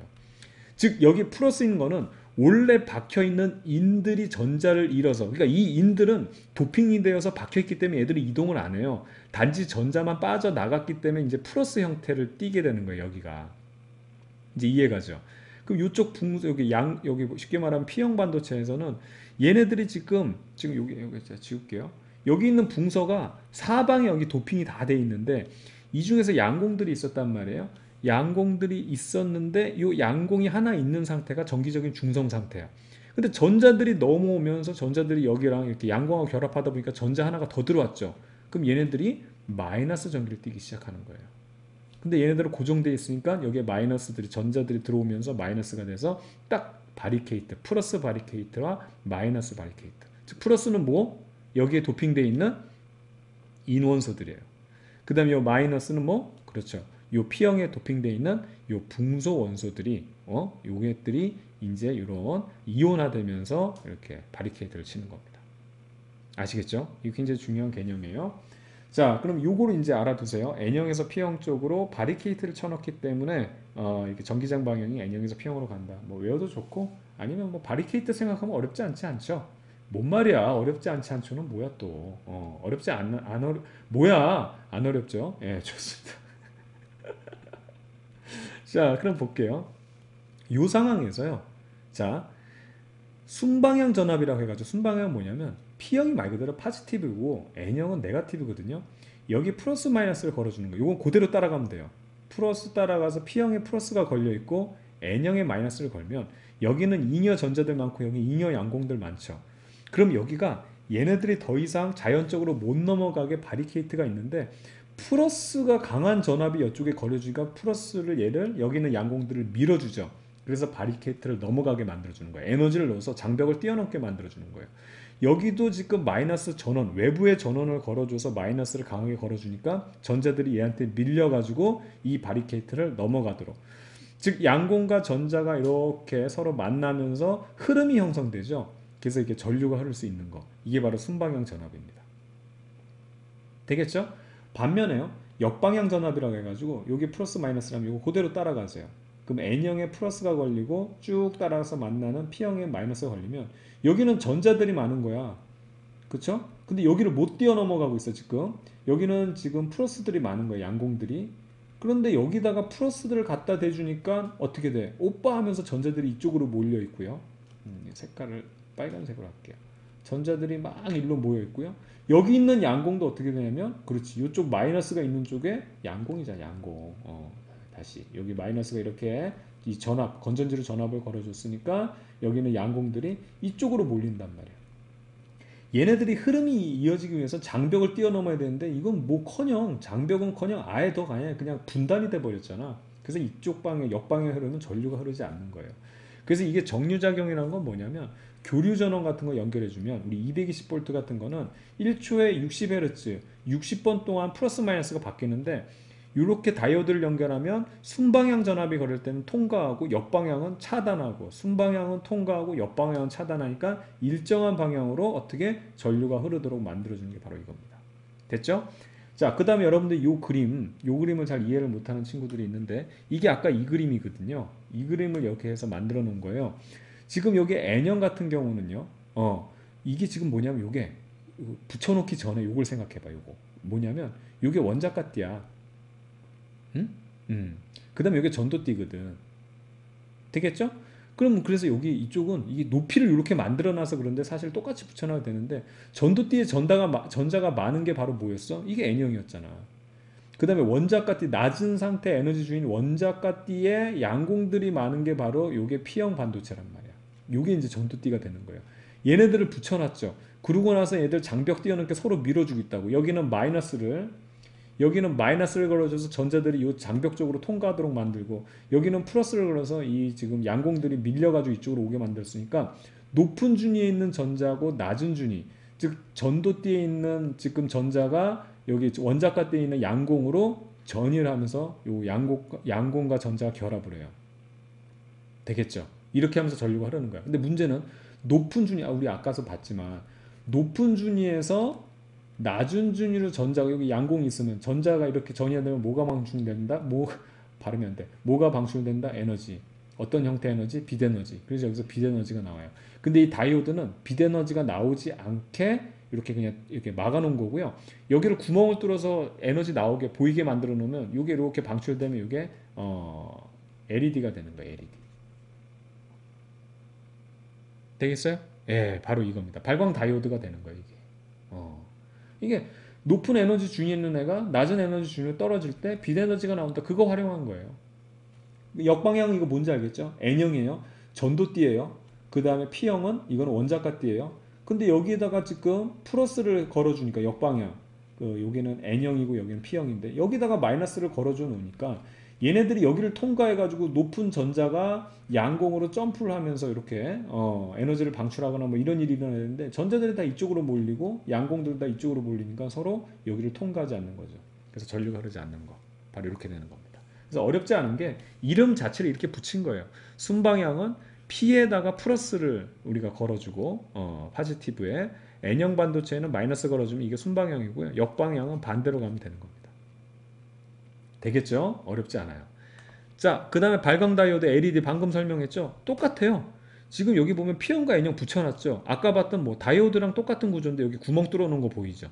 즉 여기 플러스 있는 거는 원래 박혀있는 인들이 전자를 잃어서 그러니까 이 인들은 도핑이 되어서 박혀있기 때문에 얘들이 이동을 안 해요. 단지 전자만 빠져나갔기 때문에 이제 플러스 형태를 띠게 되는 거예요. 여기가 이제 이해가죠. 그럼 이쪽 여기 쉽게 말하면 P형 반도체에서는 얘네들이 지금 여기 제가 지울게요. 여기 있는 붕서가 사방에 여기 도핑이 다 돼 있는데 이 중에서 양공들이 있었단 말이에요. 양공들이 있었는데 이 양공이 하나 있는 상태가 정기적인 중성 상태야. 근데 전자들이 넘어오면서 전자들이 여기랑 이렇게 양공하고 결합하다 보니까 전자 하나가 더 들어왔죠. 그럼 얘네들이 마이너스 전기를 띠기 시작하는 거예요. 근데 얘네들은 고정되어 있으니까 여기에 전자들이 들어오면서 마이너스가 돼서 딱 바리케이트, 플러스 바리케이트와 마이너스 바리케이트. 즉 플러스는 뭐? 여기에 도핑되어 있는 인원소들이에요. 그 다음에 이 마이너스는 뭐? 그렇죠. 이 P형에 도핑되어 있는 이 붕소 원소들이 요것들이 이제 이런 이온화되면서 이렇게 바리케이트를 치는 겁니다. 아시겠죠? 이게 굉장히 중요한 개념이에요. 자, 그럼 요거를 이제 알아두세요. N형에서 P형 쪽으로 바리케이트를 쳐넣기 때문에 이렇게 전기장 방향이 N형에서 P형으로 간다. 뭐 외워도 좋고 아니면 뭐 바리케이트 생각하면 어렵지 않죠. 뭔 말이야? 어렵지 않지 않죠는 뭐야 또? 어렵지 뭐야? 안 어렵죠? 예, 좋습니다. 자, 그럼 볼게요. 이 상황에서요. 자, 순방향 전압이라고 해가지고 순방향은 뭐냐면 P형이 말 그대로 파지티브고 N형은 네거티브거든요. 여기 플러스 마이너스를 걸어주는 거예요. 이건 그대로 따라가면 돼요. 플러스 따라가서 P형에 플러스가 걸려 있고 N형에 마이너스를 걸면 여기는 잉여 전자들 많고 여기 잉여 양공들 많죠. 그럼 여기가 얘네들이 더 이상 자연적으로 못 넘어가게 바리케이트가 있는데 플러스가 강한 전압이 이쪽에 걸려주니까 플러스를 얘를 여기는 양공들을 밀어주죠. 그래서 바리케이트를 넘어가게 만들어주는 거예요. 에너지를 넣어서 장벽을 뛰어넘게 만들어주는 거예요. 여기도 지금 마이너스 전원, 외부의 전원을 걸어줘서 마이너스를 강하게 걸어주니까 전자들이 얘한테 밀려가지고 이 바리케이트를 넘어가도록. 즉 양공과 전자가 이렇게 서로 만나면서 흐름이 형성되죠. 그래서 이게 전류가 흐를 수 있는 거. 이게 바로 순방향 전압입니다. 되겠죠? 반면에요. 역방향 전압이라고 해가지고 여기 플러스 마이너스라면 이거 그대로 따라가세요. 그럼 N형에 플러스가 걸리고 쭉 따라서 만나는 P형에 마이너스가 걸리면 여기는 전자들이 많은 거야. 그쵸? 근데 여기를 못 뛰어넘어가고 있어 지금. 여기는 지금 플러스들이 많은 거야. 양공들이. 그런데 여기다가 플러스들을 갖다 대주니까 어떻게 돼? 오빠 하면서 전자들이 이쪽으로 몰려 있고요. 색깔을 빨간색으로 할게요. 전자들이 막 일로 모여 있고요. 여기 있는 양공도 어떻게 되냐면 그렇지. 이쪽 마이너스가 있는 쪽에 양공이잖아. 양공. 다시 여기 마이너스가 이렇게 이 전압 건전지로 전압을 걸어줬으니까 여기는 양공들이 이쪽으로 몰린단 말이야. 얘네들이 흐름이 이어지기 위해서 장벽을 뛰어넘어야 되는데 이건 뭐커녕 장벽은커녕 아예 더 그냥 분단이 돼 버렸잖아. 그래서 이쪽 방에 역방에 흐르는 전류가 흐르지 않는 거예요. 그래서 이게 정류작용이라는 건 뭐냐면 교류 전원 같은 거 연결해주면 우리 220V 같은 거는 1초에 60Hz 60번 동안 플러스 마이너스가 바뀌는데 이렇게 다이오드를 연결하면 순방향 전압이 걸릴 때는 통과하고 역방향은 차단하고 순방향은 통과하고 역방향은 차단하니까 일정한 방향으로 어떻게 전류가 흐르도록 만들어주는 게 바로 이겁니다. 됐죠? 자, 그 다음에 여러분들 요 그림을 잘 이해를 못하는 친구들이 있는데 이게 아까 이 그림이거든요. 이 그림을 이렇게 해서 만들어 놓은 거예요. 지금 여기 N형 같은 경우는요. 이게 지금 뭐냐면 요게 붙여놓기 전에 요걸 생각해봐. 요거 뭐냐면 요게 원자가띠야. 응? 그 다음에 여기 전도띠거든. 되겠죠? 그럼 그래서 여기 이쪽은 이게 높이를 이렇게 만들어놔서 그런데 사실 똑같이 붙여놔도 되는데 전도띠의 전자가 많은 게 바로 뭐였어? 이게 N형이었잖아. 그 다음에 원자가띠 낮은 상태 에너지 주인 원자가띠의 양공들이 많은 게 바로 요게 P형 반도체란 말이야. 요게 이제 전도띠가 되는 거예요. 얘네들을 붙여놨죠. 그러고 나서 얘들 장벽 뛰어넘게 서로 밀어주고 있다고. 여기는 마이너스를 걸어줘서 전자들이 이 장벽 쪽으로 통과하도록 만들고 여기는 플러스를 걸어서 이 지금 양공들이 밀려가지고 이쪽으로 오게 만들었으니까 높은 준위에 있는 전자고 낮은 준위 즉 전도띠에 있는 지금 전자가 여기 원자가띠에 있는 양공으로 전이를 하면서 요 양공과 전자가 결합을 해요. 되겠죠? 이렇게 하면서 전류가 흐르는 거야. 근데 문제는 높은 준위, 우리 아까서 봤지만 높은 준위에서 낮은 준위로 전자가 여기 양공이 있으면 전자가 이렇게 전이가 되면 뭐가 방출된다? 발음이 안 돼. 뭐가 방출된다? 에너지. 어떤 형태의 에너지? 빛에너지. 그래서 여기서 빛에너지가 나와요. 근데 이 다이오드는 빛에너지가 나오지 않게 이렇게 그냥 이렇게 막아 놓은 거고요. 여기를 구멍을 뚫어서 에너지 나오게 보이게 만들어 놓으면 이게 이렇게 방출되면 이게 LED가 되는 거예요. LED. 되겠어요? 예, 바로 이겁니다. 발광 다이오드가 되는 거예요, 이게. 이게 높은 에너지 중에 있는 애가 낮은 에너지 중에 떨어질 때 빛에너지가 나온다. 그거 활용한 거예요. 역방향 이거 뭔지 알겠죠? N형이에요. 전도띠예요. 그 다음에 P형은 이거는 원자가띠예요. 근데 여기에다가 지금 플러스를 걸어주니까 역방향. 여기는 N형이고 여기는 P형인데 여기다가 마이너스를 걸어줘 놓으니까 얘네들이 여기를 통과해가지고 높은 전자가 양공으로 점프를 하면서 이렇게 에너지를 방출하거나 뭐 이런 일이 일어나는데 전자들이 다 이쪽으로 몰리고 양공들 다 이쪽으로 몰리니까 서로 여기를 통과하지 않는 거죠. 그래서 전류가 흐르지 않는 거. 바로 이렇게 되는 겁니다. 그래서 어렵지 않은 게 이름 자체를 이렇게 붙인 거예요. 순방향은 P에다가 플러스를 우리가 걸어주고 파지티브에 N형 반도체에는 마이너스 걸어주면 이게 순방향이고요. 역방향은 반대로 가면 되는 겁니다. 되겠죠? 어렵지 않아요. 자, 그 다음에 발광 다이오드 LED 방금 설명했죠? 똑같아요. 지금 여기 보면 P형과 N형 붙여놨죠. 아까 봤던 뭐 다이오드랑 똑같은 구조인데 여기 구멍 뚫어놓은 거 보이죠.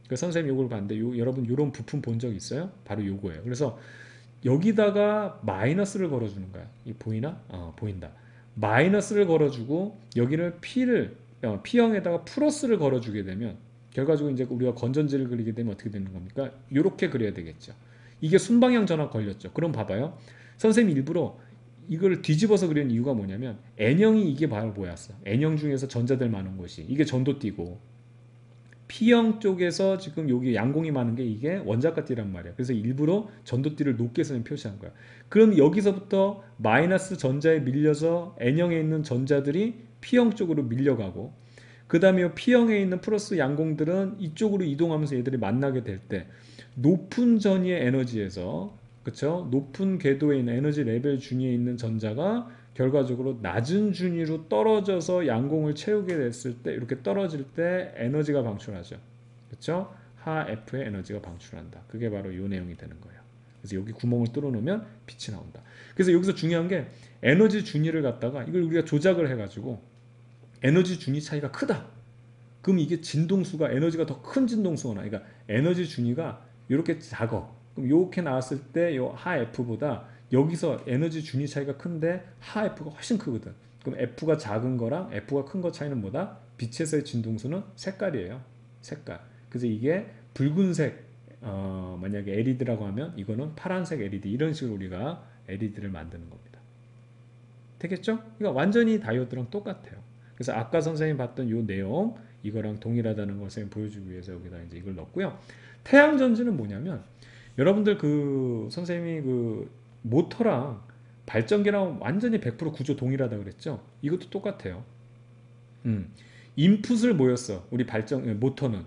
그 선생님 요걸 봤는데 여러분 요런 부품 본 적 있어요? 바로 요거예요. 그래서 여기다가 마이너스를 걸어주는 거야. 이 보이나? 보인다. 마이너스를 걸어주고 여기를 P형에다가 플러스를 걸어주게 되면 결과적으로 이제 우리가 건전지를 그리게 되면 어떻게 되는 겁니까? 이렇게 그려야 되겠죠. 이게 순방향 전압 걸렸죠. 그럼 봐봐요. 선생님이 일부러 이걸 뒤집어서 그리는 이유가 뭐냐면 N형이 이게 바로 뭐였어? N형 중에서 전자들 많은 곳이 이게 전도띠고 P형 쪽에서 지금 여기 양공이 많은 게 이게 원자가띠란 말이야. 그래서 일부러 전도띠를 높게 선생님 표시한 거야. 그럼 여기서부터 마이너스 전자에 밀려서 N형에 있는 전자들이 P형 쪽으로 밀려가고 그 다음에 P형에 있는 플러스 양공들은 이쪽으로 이동하면서 얘들이 만나게 될 때 높은 전위의 에너지에서 그쵸? 높은 궤도에 있는 에너지 레벨 준위에 있는 전자가 결과적으로 낮은 준위로 떨어져서 양공을 채우게 됐을 때 이렇게 떨어질 때 에너지가 방출하죠. 그쵸? 하 F의 에너지가 방출한다. 그게 바로 이 내용이 되는 거예요. 그래서 여기 구멍을 뚫어 놓으면 빛이 나온다. 그래서 여기서 중요한 게 에너지 준위를 갖다가 이걸 우리가 조작을 해가지고 에너지 준위 차이가 크다. 그럼 이게 진동수가 에너지가 더 큰 진동수가 나. 그러니까 에너지 준위가 이렇게 작아. 그럼 이렇게 나왔을 때 요 하 F보다 여기서 에너지 준위 차이가 큰데 하 F가 훨씬 크거든. 그럼 F가 작은 거랑 F가 큰 거 차이는 뭐다? 빛에서의 진동수는 색깔이에요. 색깔. 그래서 이게 붉은색 만약에 LED라고 하면 이거는 파란색 LED 이런 식으로 우리가 LED를 만드는 겁니다. 되겠죠? 그러니까 완전히 다이오드랑 똑같아요. 그래서 아까 선생님 봤던 요 내용 이거랑 동일하다는 것을 보여주기 위해서 여기다 이제 이걸 넣었고요. 태양 전지는 뭐냐면 여러분들 그 선생님이 그 모터랑 발전기랑 완전히 100% 구조 동일하다 그랬죠? 이것도 똑같아요. 인풋을 뭐였어? 우리 모터는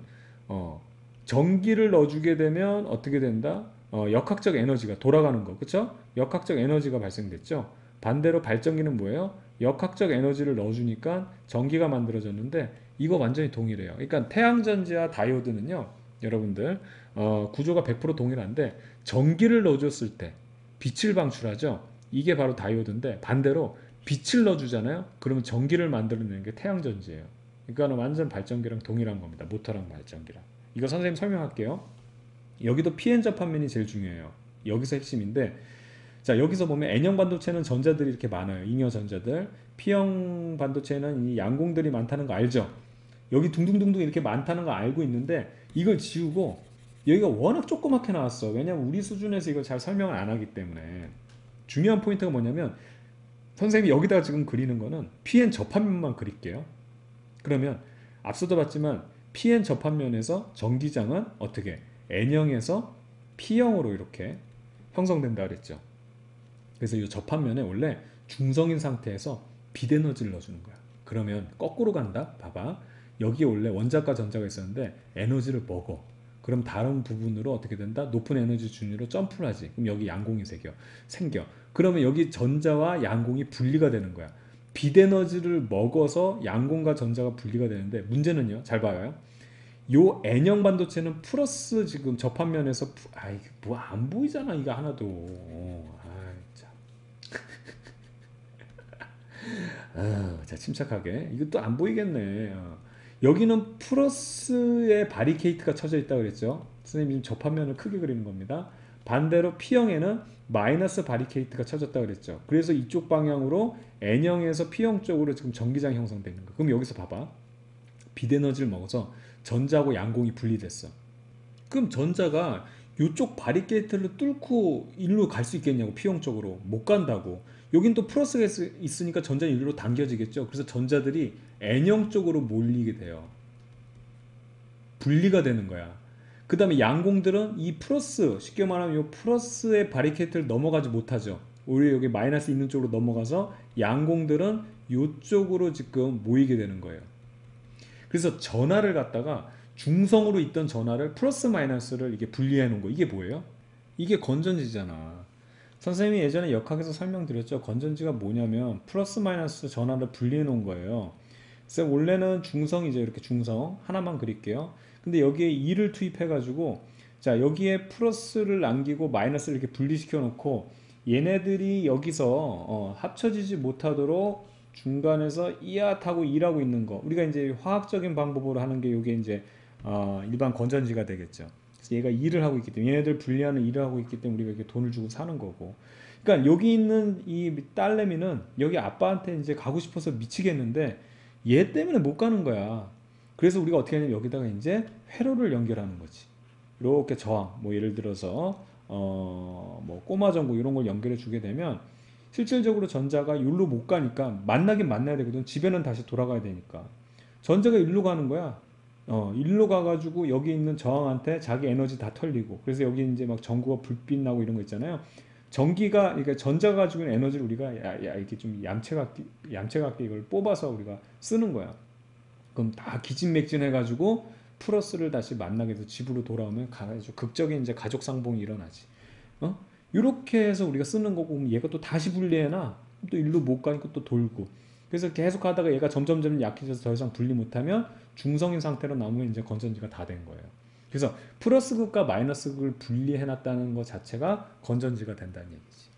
전기를 넣어주게 되면 어떻게 된다? 역학적 에너지가 돌아가는 거, 그쵸? 역학적 에너지가 발생됐죠. 반대로 발전기는 뭐예요? 역학적 에너지를 넣어주니까 전기가 만들어졌는데 이거 완전히 동일해요. 그러니까 태양전지와 다이오드는요, 여러분들 구조가 100% 동일한데 전기를 넣어줬을 때 빛을 방출하죠. 이게 바로 다이오드인데 반대로 빛을 넣어주잖아요. 그러면 전기를 만들어내는 게 태양전지예요. 그러니까 완전 발전기랑 동일한 겁니다. 모터랑 발전기랑. 이거 선생님 설명할게요. 여기도 PN 접합면이 제일 중요해요. 여기서 핵심인데 자 여기서 보면 N형 반도체는 전자들이 이렇게 많아요. 잉여 전자들. P형 반도체는 이 양공들이 많다는 거 알죠? 여기 둥둥둥둥 이렇게 많다는 거 알고 있는데 이걸 지우고 여기가 워낙 조그맣게 나왔어. 왜냐면 우리 수준에서 이걸 잘 설명을 안 하기 때문에. 중요한 포인트가 뭐냐면 선생님이 여기다가 지금 그리는 거는 PN 접합면만 그릴게요. 그러면 앞서도 봤지만 PN 접합면에서 전기장은 어떻게 N형에서 P형으로 이렇게 형성된다 그랬죠. 그래서 이 접합면에 원래 중성인 상태에서 빛에너지를 넣어주는 거야. 그러면 거꾸로 간다. 봐봐. 여기에 원래 원자과 전자가 있었는데 에너지를 먹어. 그럼 다른 부분으로 어떻게 된다? 높은 에너지 준위로 점프를 하지. 그럼 여기 양공이 생겨. 그러면 여기 전자와 양공이 분리가 되는 거야. 빛에너지를 먹어서 양공과 전자가 분리가 되는데 문제는요. 잘 봐요. 요 N형 반도체는 플러스 지금 접합면에서 이게 뭐 안 보이잖아. 이거 하나도. 참. 자 침착하게. 이것도 안 보이겠네. 여기는 플러스의 바리케이트가 쳐져 있다고 그랬죠. 선생님이 지금 접합면을 크게 그리는 겁니다. 반대로 P형에는 마이너스 바리케이트가 쳐졌다고 그랬죠. 그래서 이쪽 방향으로 N형에서 P형 쪽으로 지금 전기장이 형성되는 거예요. 그럼 여기서 봐봐. 빛에너지를 먹어서 전자하고 양공이 분리됐어. 그럼 전자가 이쪽 바리케이트를 뚫고 일로 갈 수 있겠냐고. P형 쪽으로 못 간다고. 여긴 또 플러스가 있으니까 전자는 일로 당겨지겠죠. 그래서 전자들이 N형 쪽으로 몰리게 돼요. 분리가 되는 거야. 그 다음에 양공들은 이 플러스, 쉽게 말하면 이 플러스의 바리케이트를 넘어가지 못하죠. 오히려 여기 마이너스 있는 쪽으로 넘어가서 양공들은 이쪽으로 지금 모이게 되는 거예요. 그래서 전하를 갖다가 중성으로 있던 전하를 플러스 마이너스를 이게 분리해 놓은 거. 이게 뭐예요? 이게 건전지잖아. 선생님이 예전에 역학에서 설명드렸죠. 건전지가 뭐냐면 플러스 마이너스 전하를 분리해 놓은 거예요. 그래서 원래는 중성 이제 이렇게 중성 하나만 그릴게요. 근데 여기에 2를 투입해 가지고 자 여기에 플러스를 남기고 마이너스를 이렇게 분리시켜 놓고 얘네들이 여기서 합쳐지지 못하도록 중간에서 이앗하고 일하고 있는 거. 우리가 이제 화학적인 방법으로 하는 게 이게 이제 일반 건전지가 되겠죠. 그래서 얘가 일을 하고 있기 때문에 얘네들 분리하는 일을 하고 있기 때문에 우리가 이렇게 돈을 주고 사는 거고. 그러니까 여기 있는 이 딸내미는 여기 아빠한테 이제 가고 싶어서 미치겠는데 얘 때문에 못 가는 거야. 그래서 우리가 어떻게 하냐면 여기다가 이제 회로를 연결하는 거지. 이렇게 저항, 뭐 예를 들어서 뭐 꼬마 전구 이런 걸 연결해 주게 되면 실질적으로 전자가 여기로 못 가니까 만나긴 만나야 되거든. 집에는 다시 돌아가야 되니까. 전자가 일로 가는 거야. 일로 가가지고 여기 있는 저항한테 자기 에너지 다 털리고. 그래서 여기 이제 막 전구가 불빛 나고 이런 거 있잖아요. 전기가, 그러니까 전자가 가지고 있는 에너지를 우리가 이렇게 좀 얌체같게 이걸 뽑아서 우리가 쓰는 거야. 그럼 다 기진맥진해가지고 플러스를 다시 만나게 돼서 집으로 돌아오면 아주 극적인 이제 가족 상봉이 일어나지. 이렇게 해서 우리가 쓰는 거고 얘가 또 다시 분리해놔. 또 일로 못 가니까 또 돌고. 그래서 계속 하다가 얘가 점점점 약해져서 더 이상 분리 못하면 중성인 상태로 나오면 이제 건전지가 다 된 거예요. 그래서 플러스 극과 마이너스 극을 분리해놨다는 것 자체가 건전지가 된다는 얘기지.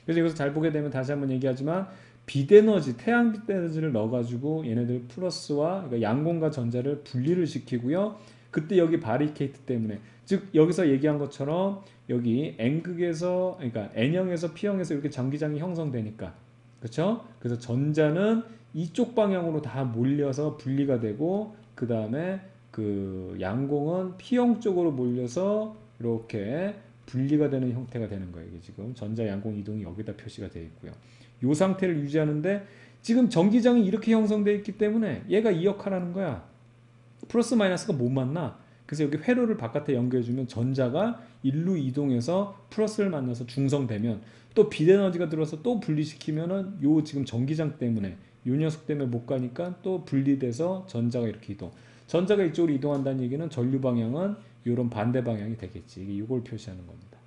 그래서 여기서 잘 보게 되면 다시 한번 얘기하지만 빛에너지, 태양 빛에너지를 넣어가지고 얘네들 플러스와 그러니까 양공과 전자를 분리를 시키고요. 그때 여기 바리케이트 때문에 즉 여기서 얘기한 것처럼 여기 N극에서 그러니까 N형에서 P형에서 이렇게 전기장이 형성되니까 그렇죠? 그래서 전자는 이쪽 방향으로 다 몰려서 분리가 되고 그 다음에 그 양공은 P형 쪽으로 몰려서 이렇게 분리가 되는 형태가 되는 거예요. 이게 지금 전자 양공 이동이 여기다 표시가 되어 있고요. 이 상태를 유지하는데 지금 전기장이 이렇게 형성되어 있기 때문에 얘가 이 역할을 하는 거야. 플러스 마이너스가 못 만나. 그래서 여기 회로를 바깥에 연결해주면 전자가 일로 이동해서 플러스를 만나서 중성되면 또 빛에너지가 들어서 또 분리시키면은 요 지금 전기장 때문에 요 녀석 때문에 못 가니까 또 분리돼서 전자가 이렇게 이동. 전자가 이쪽으로 이동한다는 얘기는 전류 방향은 이런 반대 방향이 되겠지. 이게 이걸 표시하는 겁니다.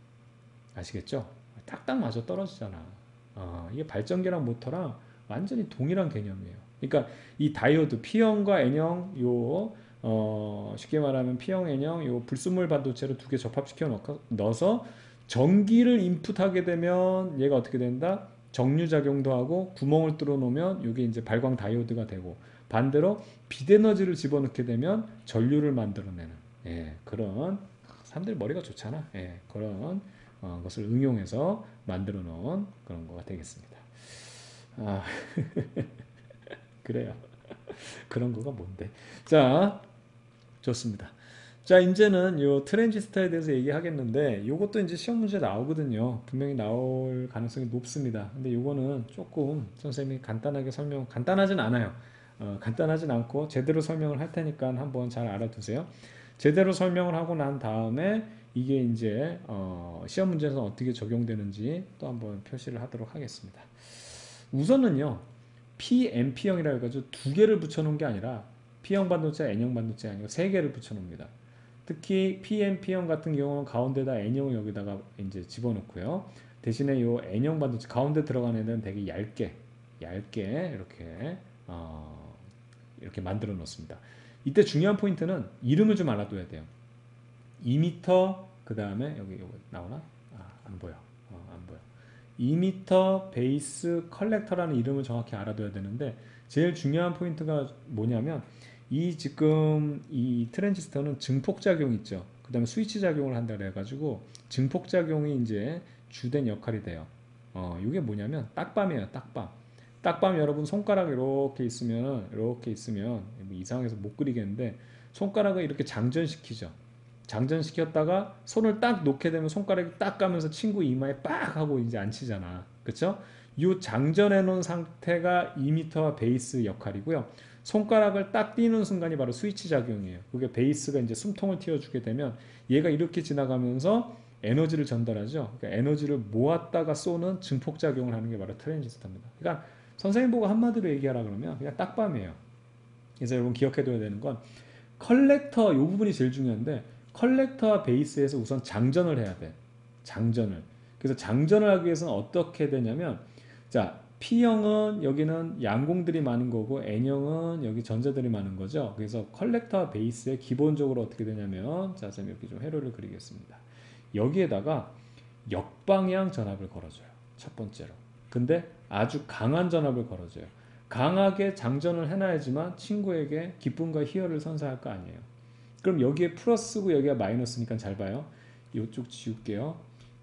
아시겠죠? 딱딱 맞아 떨어지잖아. 이게 발전기랑 모터랑 완전히 동일한 개념이에요. 그러니까 이 다이오드 P형과 N형 쉽게 말하면 P형, N형 요 불순물 반도체를 두 개 접합시켜 넣어서 전기를 인풋하게 되면 얘가 어떻게 된다? 정류작용도 하고 구멍을 뚫어 놓으면 이게 이제 발광 다이오드가 되고 반대로 빛에너지를 집어넣게 되면 전류를 만들어내는 그런 사람들 머리가 좋잖아. 그런 것을 응용해서 만들어 놓은 그런 거가 되겠습니다. 그래요. 그런 거가 뭔데? 자, 좋습니다. 자, 이제는 요 트랜지스터에 대해서 얘기하겠는데 요것도 이제 시험 문제 나오거든요. 분명히 나올 가능성이 높습니다. 근데 요거는 조금 선생님이 간단하게 간단하진 않아요. 간단하진 않고 제대로 설명을 할 테니까 한번 잘 알아두세요. 제대로 설명을 하고 난 다음에 이게 이제 시험 문제에서 어떻게 적용되는지 또 한번 표시를 하도록 하겠습니다. 우선은요. PNP형이라고 해가지고 두 개를 붙여놓은 게 아니라 P형 반도체, N형 반도체 아니고 세 개를 붙여놓습니다. 특히 PNP형 같은 경우는 가운데다 N형을 여기다가 이제 집어넣고요. 대신에 이 N형 반도체 가운데 들어가는 애는 되게 얇게 이렇게 만들어 놓습니다. 이때 중요한 포인트는 이름을 좀 알아둬야 돼요. 2m 그 다음에 여기 이거 나오나? 안 보여. 안 보여. 2m 베이스 컬렉터라는 이름을 정확히 알아둬야 되는데 제일 중요한 포인트가 뭐냐면 지금 이 트랜지스터는 증폭 작용 있죠. 그 다음에 스위치 작용을 한다 그래가지고 증폭 작용이 이제 주된 역할이 돼요. 이게 뭐냐면 딱밤이에요. 딱밤 여러분 손가락 이렇게 있으면 뭐 이상해서 못 그리겠는데 손가락을 이렇게 장전시키죠. 장전시켰다가 손을 딱 놓게 되면 손가락이 딱 가면서 친구 이마에 빡 하고 이제 안 치잖아. 그쵸? 이 장전해 놓은 상태가 2m와 베이스 역할이고요. 손가락을 딱 띄는 순간이 바로 스위치 작용이에요. 그게 베이스가 이제 숨통을 틔워주게 되면 얘가 이렇게 지나가면서 에너지를 전달하죠. 그러니까 에너지를 모았다가 쏘는 증폭 작용을 하는 게 바로 트랜지스터입니다. 그러니까 선생님 보고 한마디로 얘기하라 그러면 그냥 딱밤이에요. 그래서 여러분 기억해둬야 되는 건 컬렉터 이 부분이 제일 중요한데 컬렉터와 베이스에서 우선 장전을 해야 돼. 장전을. 그래서 장전을 하기 위해서는 어떻게 되냐면 자 P형은 여기는 양공들이 많은 거고 N형은 여기 전자들이 많은 거죠. 그래서 컬렉터와 베이스에 기본적으로 어떻게 되냐면 자 선생님 이렇게 좀 회로를 그리겠습니다. 여기에다가 역방향 전압을 걸어줘요. 첫 번째로. 근데 아주 강한 전압을 걸어줘요. 강하게 장전을 해놔야지만 친구에게 기쁨과 희열을 선사할 거 아니에요. 그럼 여기에 플러스고 여기가 마이너스니까 잘 봐요. 이쪽 지울게요.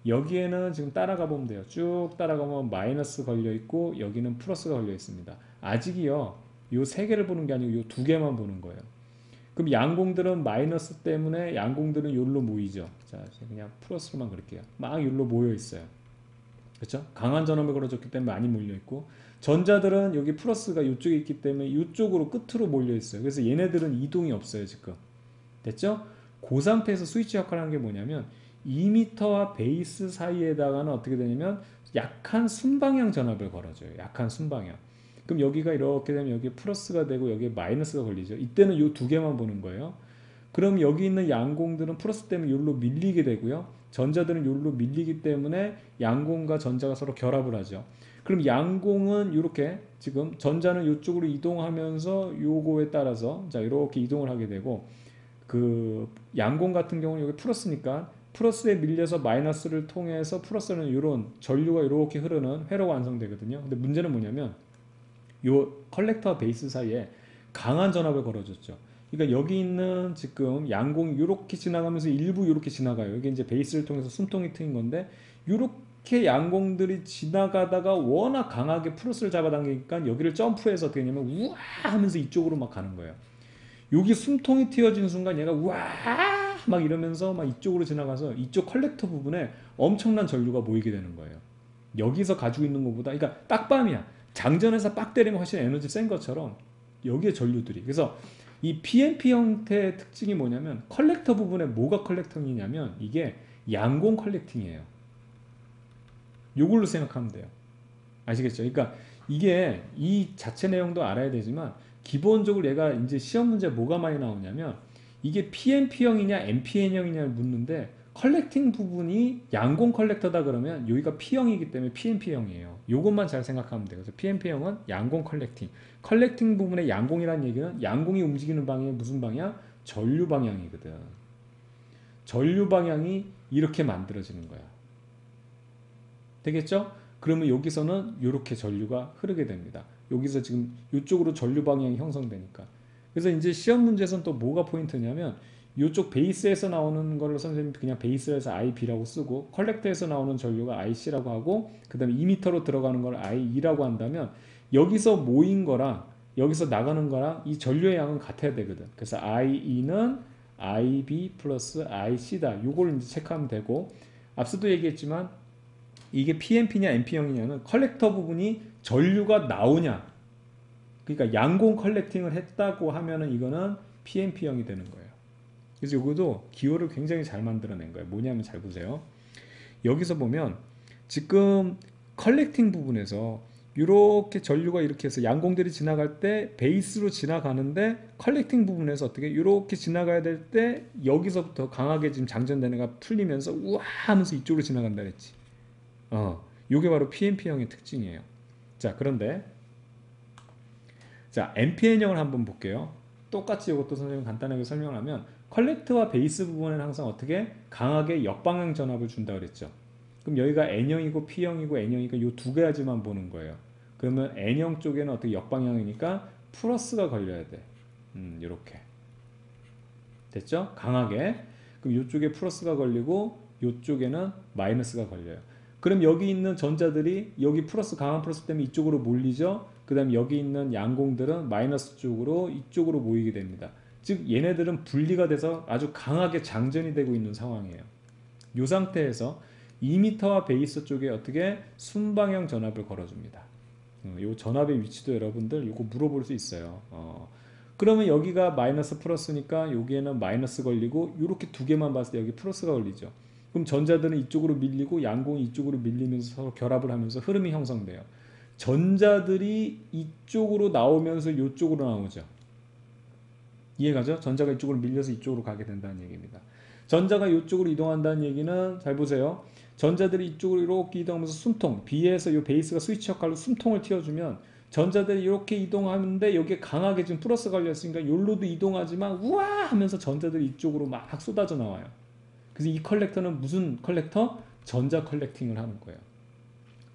여기에는 지금 따라가 보면 돼요. 쭉 따라가면 마이너스 걸려 있고 여기는 플러스가 걸려 있습니다. 아직이요. 요 세 개를 보는 게 아니고 요 두 개만 보는 거예요. 그럼 양공들은 마이너스 때문에 양공들은 요로 모이죠. 자, 그냥 플러스로만 그릴게요. 막 요로 모여 있어요. 그렇죠? 강한 전압을 걸어줬기 때문에 많이 몰려 있고 전자들은 여기 플러스가 이쪽에 있기 때문에 이쪽으로 끝으로 몰려 있어요. 그래서 얘네들은 이동이 없어요, 지금. 됐죠? 그 상태에서 스위치 역할을 하는 게 뭐냐면 2m와 베이스 사이에다가는 어떻게 되냐면 약한 순방향 전압을 걸어줘요. 약한 순방향. 그럼 여기가 이렇게 되면 여기에 플러스가 되고 여기에 마이너스가 걸리죠. 이때는 이 두 개만 보는 거예요. 그럼 여기 있는 양공들은 플러스 때문에 여기로 밀리게 되고요. 전자들은 여기로 밀리기 때문에 양공과 전자가 서로 결합을 하죠. 그럼 양공은 이렇게 지금 전자는 이쪽으로 이동하면서 요거에 따라서 자 이렇게 이동을 하게 되고 그 양공 같은 경우는 여기 플러스니까 플러스에 밀려서 마이너스를 통해서 플러스는 이런 전류가 이렇게 흐르는 회로가 완성되거든요. 근데 문제는 뭐냐면 요 컬렉터와 베이스 사이에 강한 전압을 걸어줬죠. 그러니까 여기 있는 지금 양공이 이렇게 지나가면서 일부 이렇게 지나가요. 이게 이제 베이스를 통해서 숨통이 트인 건데 이렇게 양공들이 지나가다가 워낙 강하게 플러스를 잡아당기니까 여기를 점프해서 어떻게 되냐면 우와 하면서 이쪽으로 막 가는 거예요. 여기 숨통이 튀어진 순간 얘가 우와 막 이러면서 막 이쪽으로 지나가서 이쪽 컬렉터 부분에 엄청난 전류가 모이게 되는 거예요. 여기서 가지고 있는 것보다 그러니까 딱밤이야. 장전해서 빡 때리면 훨씬 에너지 센 것처럼 여기에 전류들이 그래서 이 PNP 형태의 특징이 뭐냐면 컬렉터 부분에 뭐가 컬렉팅이냐면 이게 양공 컬렉팅이에요. 요걸로 생각하면 돼요. 아시겠죠? 그러니까 이게 이 자체 내용도 알아야 되지만 기본적으로 얘가 이제 시험 문제 뭐가 많이 나오냐면 이게 PNP형이냐 NPN형이냐를 묻는데 컬렉팅 부분이 양공 컬렉터다 그러면 여기가 P형이기 때문에 PNP형이에요. 요것만 잘 생각하면 돼요. 그래서 PNP형은 양공 컬렉팅. 컬렉팅 부분의 양공이라는 얘기는 양공이 움직이는 방향이 무슨 방향? 전류 방향이거든. 전류 방향이 이렇게 만들어지는 거야. 되겠죠? 그러면 여기서는 이렇게 전류가 흐르게 됩니다. 여기서 지금 이쪽으로 전류 방향이 형성되니까. 그래서 이제 시험 문제에서는 또 뭐가 포인트냐면 이쪽 베이스에서 나오는 거를 선생님이 그냥 베이스에서 IB라고 쓰고 컬렉터에서 나오는 전류가 IC라고 하고 그 다음에 2m로 들어가는 걸 IE라고 한다면 여기서 모인 거랑 여기서 나가는 거랑 이 전류의 양은 같아야 되거든. 그래서 IE는 IB 플러스 IC다. 요걸 이제 체크하면 되고 앞서도 얘기했지만 이게 PNP냐 NP형이냐는 컬렉터 부분이 전류가 나오냐 그러니까 양공 컬렉팅을 했다고 하면은 이거는 PNP형이 되는 거예요. 그래서 이것도 기호를 굉장히 잘 만들어낸 거예요. 뭐냐면 잘 보세요. 여기서 보면 지금 컬렉팅 부분에서 이렇게 전류가 이렇게 해서 양공들이 지나갈 때 베이스로 지나가는데 컬렉팅 부분에서 어떻게 이렇게 지나가야 될 때 여기서부터 강하게 지금 장전되는 애가 풀리면서 우와 하면서 이쪽으로 지나간다 그랬지. 요게 바로 PNP형의 특징이에요. 자, 그런데 자, NPN형을 한번 볼게요. 똑같이 이것도 선생님 간단하게 설명을 하면 컬렉터와 베이스 부분에는 항상 어떻게 강하게 역방향 전압을 준다 그랬죠. 그럼 여기가 N형이고 P형이고 N형이니까 이 두 가지만 보는 거예요. 그러면 N형 쪽에는 어떻게 역방향이니까 플러스가 걸려야 돼. 이렇게 됐죠? 강하게. 그럼 이쪽에 플러스가 걸리고 이쪽에는 마이너스가 걸려요. 그럼 여기 있는 전자들이 여기 플러스 강한 플러스 때문에 이쪽으로 몰리죠. 그 다음에 여기 있는 양공들은 마이너스 쪽으로 이쪽으로 모이게 됩니다. 즉 얘네들은 분리가 돼서 아주 강하게 장전이 되고 있는 상황이에요. 이 상태에서 2m와 베이스 쪽에 어떻게 순방향 전압을 걸어줍니다. 이 전압의 위치도 여러분들 이거 물어볼 수 있어요. 그러면 여기가 마이너스 플러스니까 여기에는 마이너스 걸리고 이렇게 두 개만 봤을 때 여기 플러스가 걸리죠. 그럼 전자들은 이쪽으로 밀리고 양공이 이쪽으로 밀리면서 서로 결합을 하면서 흐름이 형성돼요. 전자들이 이쪽으로 나오면서 이쪽으로 나오죠. 이해가죠? 전자가 이쪽으로 밀려서 이쪽으로 가게 된다는 얘기입니다. 전자가 이쪽으로 이동한다는 얘기는 잘 보세요. 전자들이 이쪽으로 이렇게 이동하면서 숨통, B에서 이 베이스가 스위치 역할로 숨통을 틔워주면 전자들이 이렇게 이동하는데 여기에 강하게 지금 플러스 걸렸으니까 여기로도 이동하지만 우와 하면서 전자들이 이쪽으로 막 쏟아져 나와요. 그래서 이 컬렉터는 무슨 컬렉터? 전자 컬렉팅을 하는 거예요.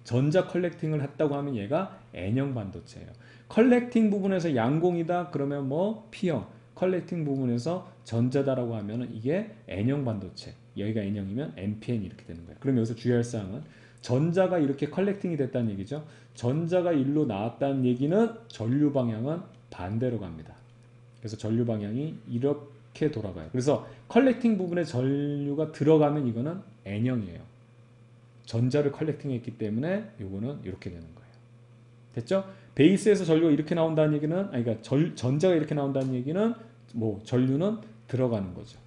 전자 컬렉팅을 했다고 하면 얘가 N형 반도체예요. 컬렉팅 부분에서 양공이다 그러면 뭐 P형, 컬렉팅 부분에서 전자다라고 하면은 이게 N형 반도체, 여기가 N형이면 NPN 이렇게 되는 거예요. 그럼 여기서 주의할 사항은 전자가 이렇게 컬렉팅이 됐다는 얘기죠. 전자가 일로 나왔다는 얘기는 전류 방향은 반대로 갑니다. 그래서 전류 방향이 이렇게 돌아가요. 그래서 컬렉팅 부분에 전류가 들어가면 이거는 N형이에요. 전자를 컬렉팅했기 때문에 이거는 이렇게 되는 거예요. 됐죠? 베이스에서 전류가 이렇게 나온다는 얘기는, 아니, 그러니까 전자가 이렇게 나온다는 얘기는 뭐 전류는 들어가는 거죠.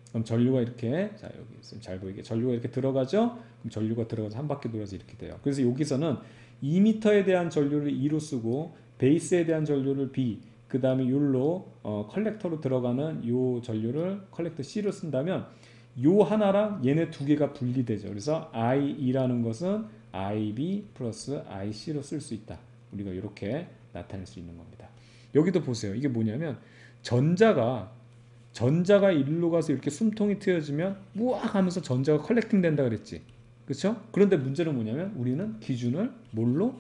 그럼 전류가 이렇게, 자 여기 있으면 잘 보이게 전류가 이렇게 들어가죠. 그럼 전류가 들어가서 한 바퀴 돌아서 이렇게 돼요. 그래서 여기서는 2m에 대한 전류를 2로 쓰고 베이스에 대한 전류를 B, 그 다음에 율로 컬렉터로 들어가는 요 전류를 컬렉터 C로 쓴다면 요 하나랑 얘네 두 개가 분리되죠. 그래서 IE라는 것은 IB 플러스 IC로 쓸 수 있다. 우리가 이렇게 나타낼 수 있는 겁니다. 여기도 보세요. 이게 뭐냐면 전자가 일로 가서 이렇게 숨통이 트여지면 우악 하면서 전자가 컬렉팅 된다 그랬지. 그렇죠? 그런데 문제는 뭐냐면 우리는 기준을 뭘로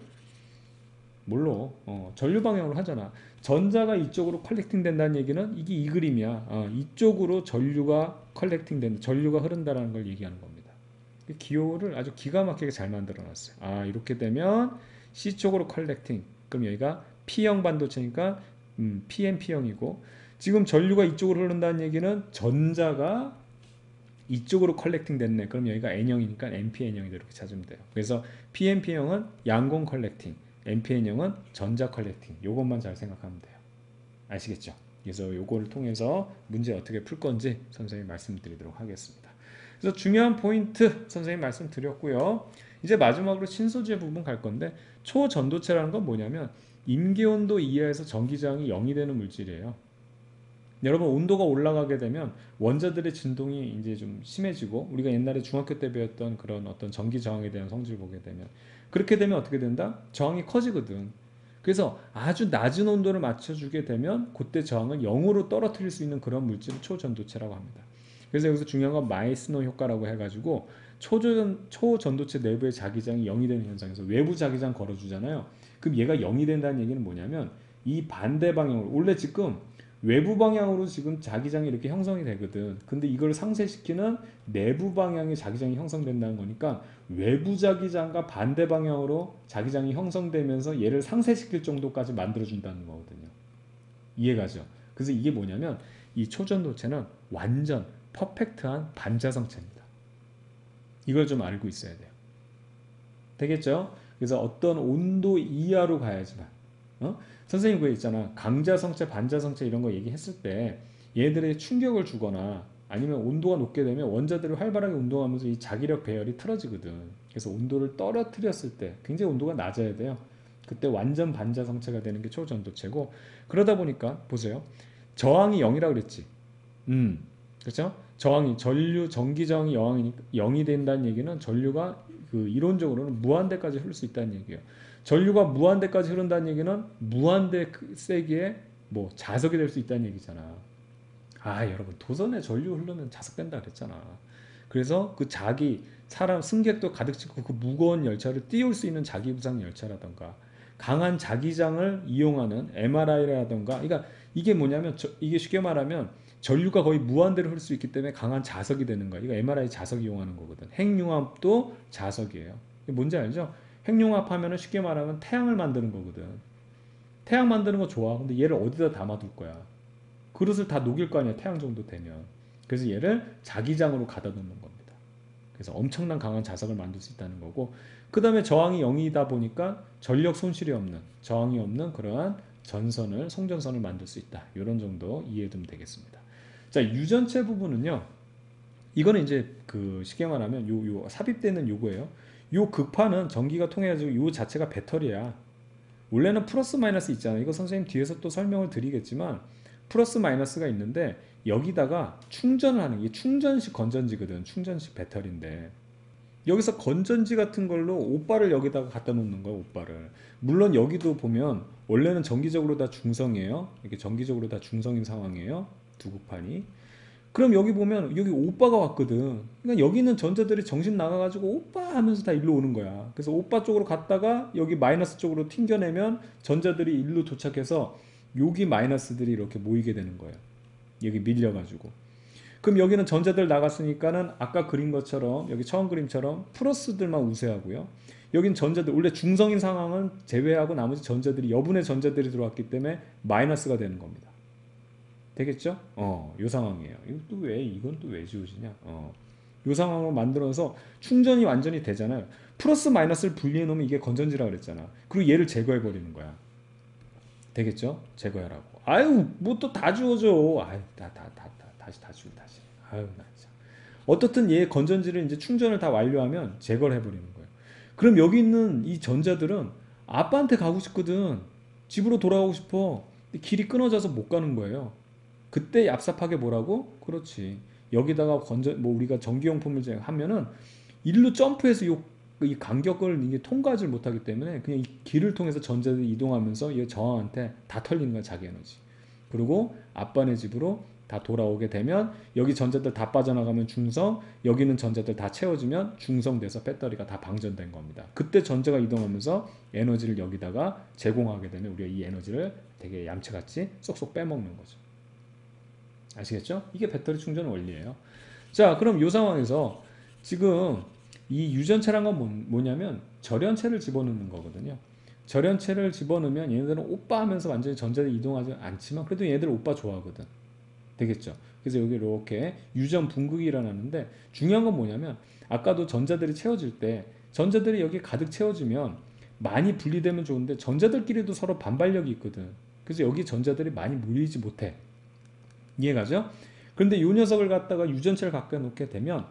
전류 방향으로 하잖아. 전자가 이쪽으로 컬렉팅 된다는 얘기는 이게 이 그림이야. 이쪽으로 전류가 컬렉팅 된다, 전류가 흐른다라는 걸 얘기하는 겁니다. 기호를 아주 기가 막히게 잘 만들어 놨어요. 이렇게 되면 C 쪽으로 컬렉팅, 그럼 여기가 P형 반도체니까 PNP형이고, 지금 전류가 이쪽으로 흐른다는 얘기는 전자가 이쪽으로 컬렉팅 됐네. 그럼 여기가 N형이니까 NPN형이 이렇게 찾으면 돼요. 그래서 PNP형은 양공 컬렉팅, NPN형은 전자 컬렉팅. 요것만 잘 생각하면 돼요. 아시겠죠? 그래서 요거를 통해서 문제 어떻게 풀 건지 선생님이 말씀드리도록 하겠습니다. 그래서 중요한 포인트 선생님이 말씀드렸고요. 이제 마지막으로 신소재 부분 갈 건데, 초전도체라는 건 뭐냐면 임계온도 이하에서 전기저항이 0이 되는 물질이에요. 여러분, 온도가 올라가게 되면 원자들의 진동이 이제 좀 심해지고, 우리가 옛날에 중학교 때 배웠던 그런 어떤 전기 저항에 대한 성질을 보게 되면, 그렇게 되면 어떻게 된다? 저항이 커지거든. 그래서 아주 낮은 온도를 맞춰주게 되면 그때 저항을 0으로 떨어뜨릴 수 있는 그런 물질을 초전도체라고 합니다. 그래서 여기서 중요한 건 마이스너 효과라고 해가지고 초전도체 내부의 자기장이 0이 되는 현상에서 외부 자기장 걸어주잖아요. 그럼 얘가 0이 된다는 얘기는 뭐냐면 이 반대 방향으로, 원래 지금 외부 방향으로 지금 자기장이 이렇게 형성이 되거든. 근데 이걸 상쇄시키는 내부 방향의 자기장이 형성된다는 거니까 외부 자기장과 반대 방향으로 자기장이 형성되면서 얘를 상쇄시킬 정도까지 만들어준다는 거거든요. 이해가죠? 그래서 이게 뭐냐면 이 초전도체는 완전 퍼펙트한 반자성체입니다. 이걸 좀 알고 있어야 돼요. 되겠죠? 그래서 어떤 온도 이하로 가야지만, 선생님 그거 있잖아, 강자성체 반자성체 이런 거 얘기했을 때 얘들의 충격을 주거나 아니면 온도가 높게 되면 원자들이 활발하게 운동하면서 이 자기력 배열이 틀어지거든. 그래서 온도를 떨어뜨렸을 때 굉장히 온도가 낮아야 돼요. 그때 완전 반자성체가 되는 게 초전도체고, 그러다 보니까 보세요, 저항이 0이라 그랬지. 그렇죠? 저항이, 전류 전기 저항이 0이 된다는 얘기는 전류가 그 이론적으로는 무한대까지 흐를 수 있다는 얘기예요. 전류가 무한대까지 흐른다는 얘기는 무한대 세기에 뭐 자석이 될 수 있다는 얘기잖아. 여러분, 도선에 전류 흐르면 자석된다 그랬잖아. 그래서 그 사람 승객도 가득 싣고 그 무거운 열차를 띄울 수 있는 자기부상 열차라던가 강한 자기장을 이용하는 MRI라던가, 그러니까 이게 뭐냐면 이게 쉽게 말하면 전류가 거의 무한대로 흐를 수 있기 때문에 강한 자석이 되는 거야. 이거 MRI 자석 이용하는 거거든. 핵융합도 자석이에요. 뭔지 알죠? 핵융합 하면은 쉽게 말하면 태양을 만드는 거거든. 태양 만드는 거 좋아. 근데 얘를 어디다 담아둘 거야? 그릇을 다 녹일 거 아니야, 태양 정도 되면. 그래서 얘를 자기장으로 가다 놓는 겁니다. 그래서 엄청난 강한 자석을 만들 수 있다는 거고, 그 다음에 저항이 0이다 보니까 전력 손실이 없는, 저항이 없는 그러한 송전선을 만들 수 있다. 이런 정도 이해해두면 되겠습니다. 자, 유전체 부분은요, 이거는 이제 그 쉽게 말하면 요 삽입되는 요거예요. 요 극판은 전기가 통해가지고 요 자체가 배터리야. 원래는 플러스 마이너스 있잖아요. 이거 선생님 뒤에서 또 설명을 드리겠지만 플러스 마이너스가 있는데 여기다가 충전을 하는 게 충전식 건전지거든. 충전식 배터리인데 여기서 건전지 같은 걸로 오빠를 여기다가 갖다 놓는 거야, 오빠를. 물론 여기도 보면 원래는 전기적으로 다 중성이에요. 이렇게 전기적으로 다 중성인 상황이에요, 두 극판이. 그럼 여기 보면 여기 오빠가 왔거든. 그러니까 여기 있는 전자들이 정신 나가가지고 오빠 하면서 다 일로 오는 거야. 그래서 오빠 쪽으로 갔다가 여기 마이너스 쪽으로 튕겨내면 전자들이 일로 도착해서 여기 마이너스들이 이렇게 모이게 되는 거예요. 여기 밀려가지고. 그럼 여기는 전자들 나갔으니까는 아까 그린 것처럼 여기 처음 그림처럼 플러스들만 우세하고요. 여긴 전자들 원래 중성인 상황은 제외하고 나머지 전자들이 여분의 전자들이 들어왔기 때문에 마이너스가 되는 겁니다. 되겠죠? 요 상황이에요. 이건 또 왜 지워지냐? 요 상황으로 만들어서 충전이 완전히 되잖아요. 플러스 마이너스를 분리해 놓으면 이게 건전지라 그랬잖아. 그리고 얘를 제거해 버리는 거야. 되겠죠? 제거하라고. 아유, 뭐 또 다 지워져. 아유, 다시 다 지워, 다시. 아유, 나 진짜. 어떻든 얘 건전지를 이제 충전을 다 완료하면 제거를 해버리는 거예요. 그럼 여기 있는 이 전자들은 아빠한테 가고 싶거든. 집으로 돌아가고 싶어. 근데 길이 끊어져서 못 가는 거예요. 그때 얍삽하게 뭐라고? 그렇지. 여기다가 뭐 우리가 전기용품을 하면은 일로 점프해서 이 간격을 이게 통과하지 못하기 때문에 그냥 이 길을 통해서 전자들이 이동하면서 이 저항한테 다 털리는 거야, 자기 에너지. 그리고 아빠네 집으로 다 돌아오게 되면 여기 전자들 다 빠져나가면 중성, 여기 있는 전자들 다 채워지면 중성돼서 배터리가 다 방전된 겁니다. 그때 전자가 이동하면서 에너지를 여기다가 제공하게 되면 우리가 이 에너지를 되게 얌체같이 쏙쏙 빼먹는 거죠. 아시겠죠? 이게 배터리 충전 원리예요. 자, 그럼 이 상황에서 지금 이 유전체란 건 뭐냐면 절연체를 집어넣는 거거든요. 절연체를 집어넣으면 얘네들은 오빠 하면서 완전히 전자들이 이동하지 않지만 그래도 얘네들 오빠 좋아하거든. 되겠죠? 그래서 여기 이렇게 유전 분극이 일어나는데 중요한 건 뭐냐면 아까도 전자들이 채워질 때 전자들이 여기 가득 채워지면 많이 분리되면 좋은데 전자들끼리도 서로 반발력이 있거든. 그래서 여기 전자들이 많이 몰리지 못해. 이해가죠? 그런데 이 녀석을 갖다가 유전체를 가까이 놓게 되면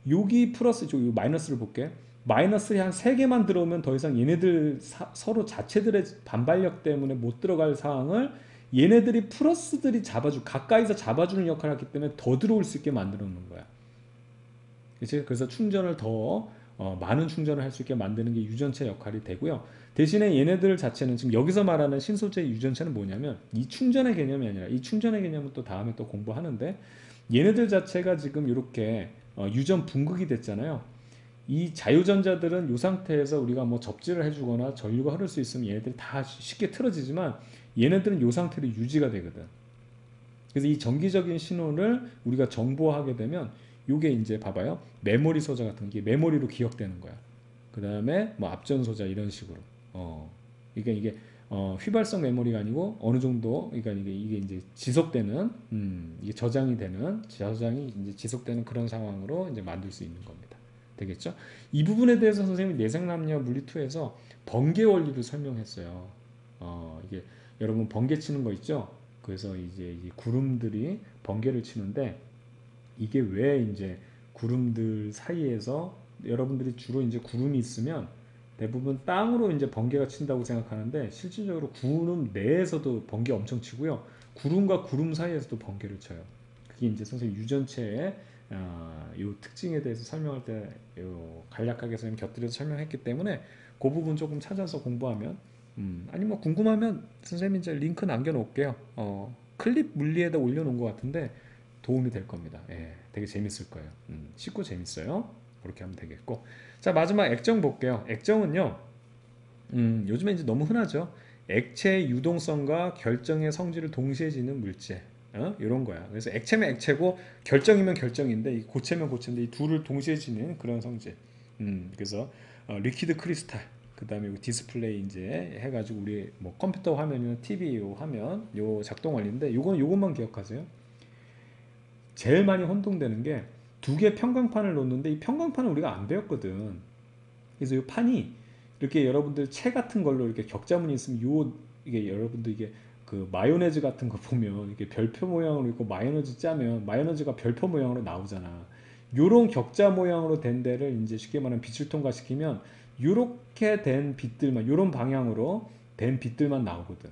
여기 플러스, 요 마이너스를 볼게. 마이너스에 한 3개만 들어오면 더 이상 얘네들 서로 자체들의 반발력 때문에 못 들어갈 상황을 얘네들이 플러스들이 가까이서 잡아주는 역할을 하기 때문에 더 들어올 수 있게 만들어 놓는 거야. 그치? 그래서 충전을 더 많은 충전을 할 수 있게 만드는 게 유전체 역할이 되고요. 대신에 얘네들 자체는 지금 여기서 말하는 신소재 유전체는 뭐냐면 이 충전의 개념이 아니라 이 충전의 개념은 또 다음에 또 공부하는데 얘네들 자체가 지금 이렇게 유전 분극이 됐잖아요. 이 자유전자들은 이 상태에서 우리가 뭐 접지를 해주거나 전류가 흐를 수 있으면 얘네들이 다 쉽게 틀어지지만 얘네들은 이 상태로 유지가 되거든. 그래서 이 정기적인 신호를 우리가 정보하게 되면 이게 이제 봐봐요. 메모리 소자 같은 게 메모리로 기억되는 거야. 그 다음에 뭐 앞전 소자 이런 식으로. 이게 휘발성 메모리가 아니고 어느 정도 그러니까 이게 이제 지속되는 이게 저장이 이제 지속되는 그런 상황으로 이제 만들 수 있는 겁니다. 되겠죠? 이 부분에 대해서 선생님이 내생남녀 물리2에서 번개 원리를 설명했어요. 이게 여러분 번개 치는 거 있죠? 그래서 이제 이 구름들이 번개를 치는데 이게 왜 이제 구름들 사이에서 여러분들이 주로 이제 구름이 있으면 대부분 땅으로 이제 번개가 친다고 생각하는데 실질적으로 구름 내에서도 번개 엄청 치고요. 구름과 구름 사이에서도 번개를 쳐요. 그게 이제 선생님 유전체의 이 특징에 대해서 설명할 때 간략하게 선생님 곁들여서 설명했기 때문에 그 부분 조금 찾아서 공부하면 아니 뭐 궁금하면 선생님 이제 링크 남겨놓을게요. 클립 물리에다 올려놓은 것 같은데 도움이 될 겁니다. 예, 되게 재밌을 거예요. 쉽고 재밌어요. 그렇게 하면 되겠고. 자, 마지막 액정 볼게요. 액정은요, 요즘에 이제 너무 흔하죠. 액체의 유동성과 결정의 성질을 동시에 지닌 물질. 이런 거야. 그래서 액체면 액체고 결정이면 결정인데 이 고체면 고체인데 이 둘을 동시에 지닌 그런 성질. 그래서 리퀴드 크리스탈. 그 다음에 디스플레이 이제 해가지고 우리 뭐 컴퓨터 화면이나 TV 요 화면 요 작동 원리인데 요것만 기억하세요. 제일 많이 혼동되는 게 두 개 평광판을 놓는데 이 평광판을 우리가 안 배웠거든. 그래서 이 판이 이렇게 여러분들 책 같은 걸로 이렇게 격자문이 있으면 이게 여러분들 이게 그 마요네즈 같은 거 보면 이렇게 별표 모양으로 있고 마요네즈 짜면 마요네즈가 별표 모양으로 나오잖아. 요런 격자 모양으로 된 데를 이제 쉽게 말하면 빛을 통과시키면 요렇게 된 빛들만 요런 방향으로 된 빛들만 나오거든.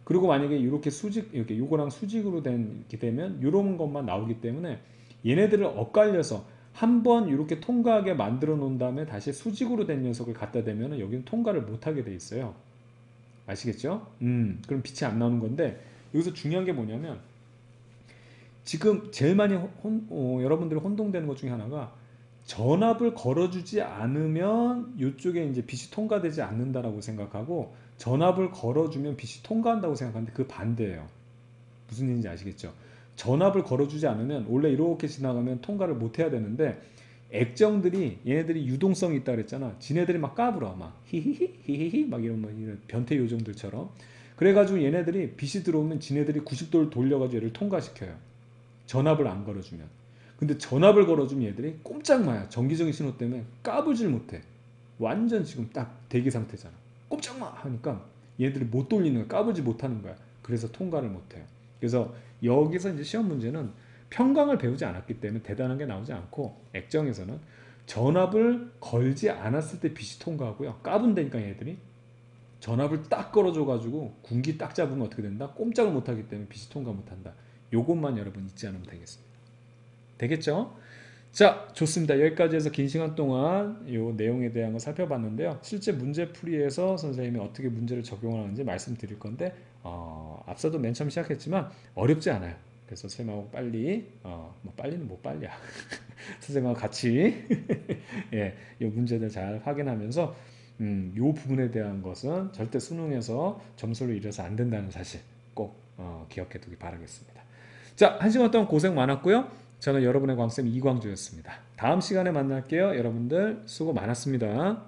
그리고 만약에 이렇게 이렇게 요거랑 수직으로 이렇게 되면 이런 것만 나오기 때문에 얘네들을 엇갈려서 한번 이렇게 통과하게 만들어 놓은 다음에 다시 수직으로 된 녀석을 갖다 대면 여기는 통과를 못하게 돼 있어요. 아시겠죠? 그럼 빛이 안 나오는 건데 여기서 중요한 게 뭐냐면 지금 제일 많이 여러분들이 혼동되는 것 중에 하나가 전압을 걸어주지 않으면 이쪽에 이제 빛이 통과되지 않는다라고 생각하고 전압을 걸어주면 빛이 통과한다고 생각하는데 그 반대예요. 무슨 얘기인지 아시겠죠? 전압을 걸어주지 않으면 원래 이렇게 지나가면 통과를 못 해야 되는데 액정들이 얘네들이 유동성이 있다 그랬잖아. 지네들이 막 까불어 막 히히히 히히히 막 이런 뭐 이런 변태 요정들처럼. 그래가지고 얘네들이 빛이 들어오면 지네들이 90도를 돌려가지고 얘를 통과시켜요. 전압을 안 걸어주면. 근데 전압을 걸어주면 얘들이 꼼짝 마야. 전기적인 신호 때문에 까불질 못해. 완전 지금 딱 대기 상태잖아. 꼼짝 마 하니까 얘들이 못 돌리는 거야. 까불지 못하는 거야. 그래서 통과를 못해요. 그래서 여기서 이제 시험 문제는 평강을 배우지 않았기 때문에 대단한 게 나오지 않고 액정에서는 전압을 걸지 않았을 때 빛이 통과하고요. 까분다니까 얘들이 전압을 딱 걸어줘가지고 군기 딱 잡으면 어떻게 된다? 꼼짝을 못하기 때문에 빛이 통과 못한다. 요것만 여러분 잊지 않으면 되겠습니다. 되겠죠? 자, 좋습니다. 여기까지 해서 긴 시간 동안 이 내용에 대한 거 살펴봤는데요. 실제 문제풀이에서 선생님이 어떻게 문제를 적용하는지 말씀드릴 건데 앞서도 맨 처음 시작했지만 어렵지 않아요. 그래서 선생님하고 빨리 뭐 빨리는 못 빨리야. 선생님하고 같이 예, 이 문제들 잘 확인하면서 요 부분에 대한 것은 절대 수능에서 점수를 잃어서 안 된다는 사실 꼭 기억해 두기 바라겠습니다. 자, 한 시간 동안 고생 많았고요. 저는 여러분의 광쌤 이광주였습니다. 다음 시간에 만날게요. 여러분들 수고 많았습니다.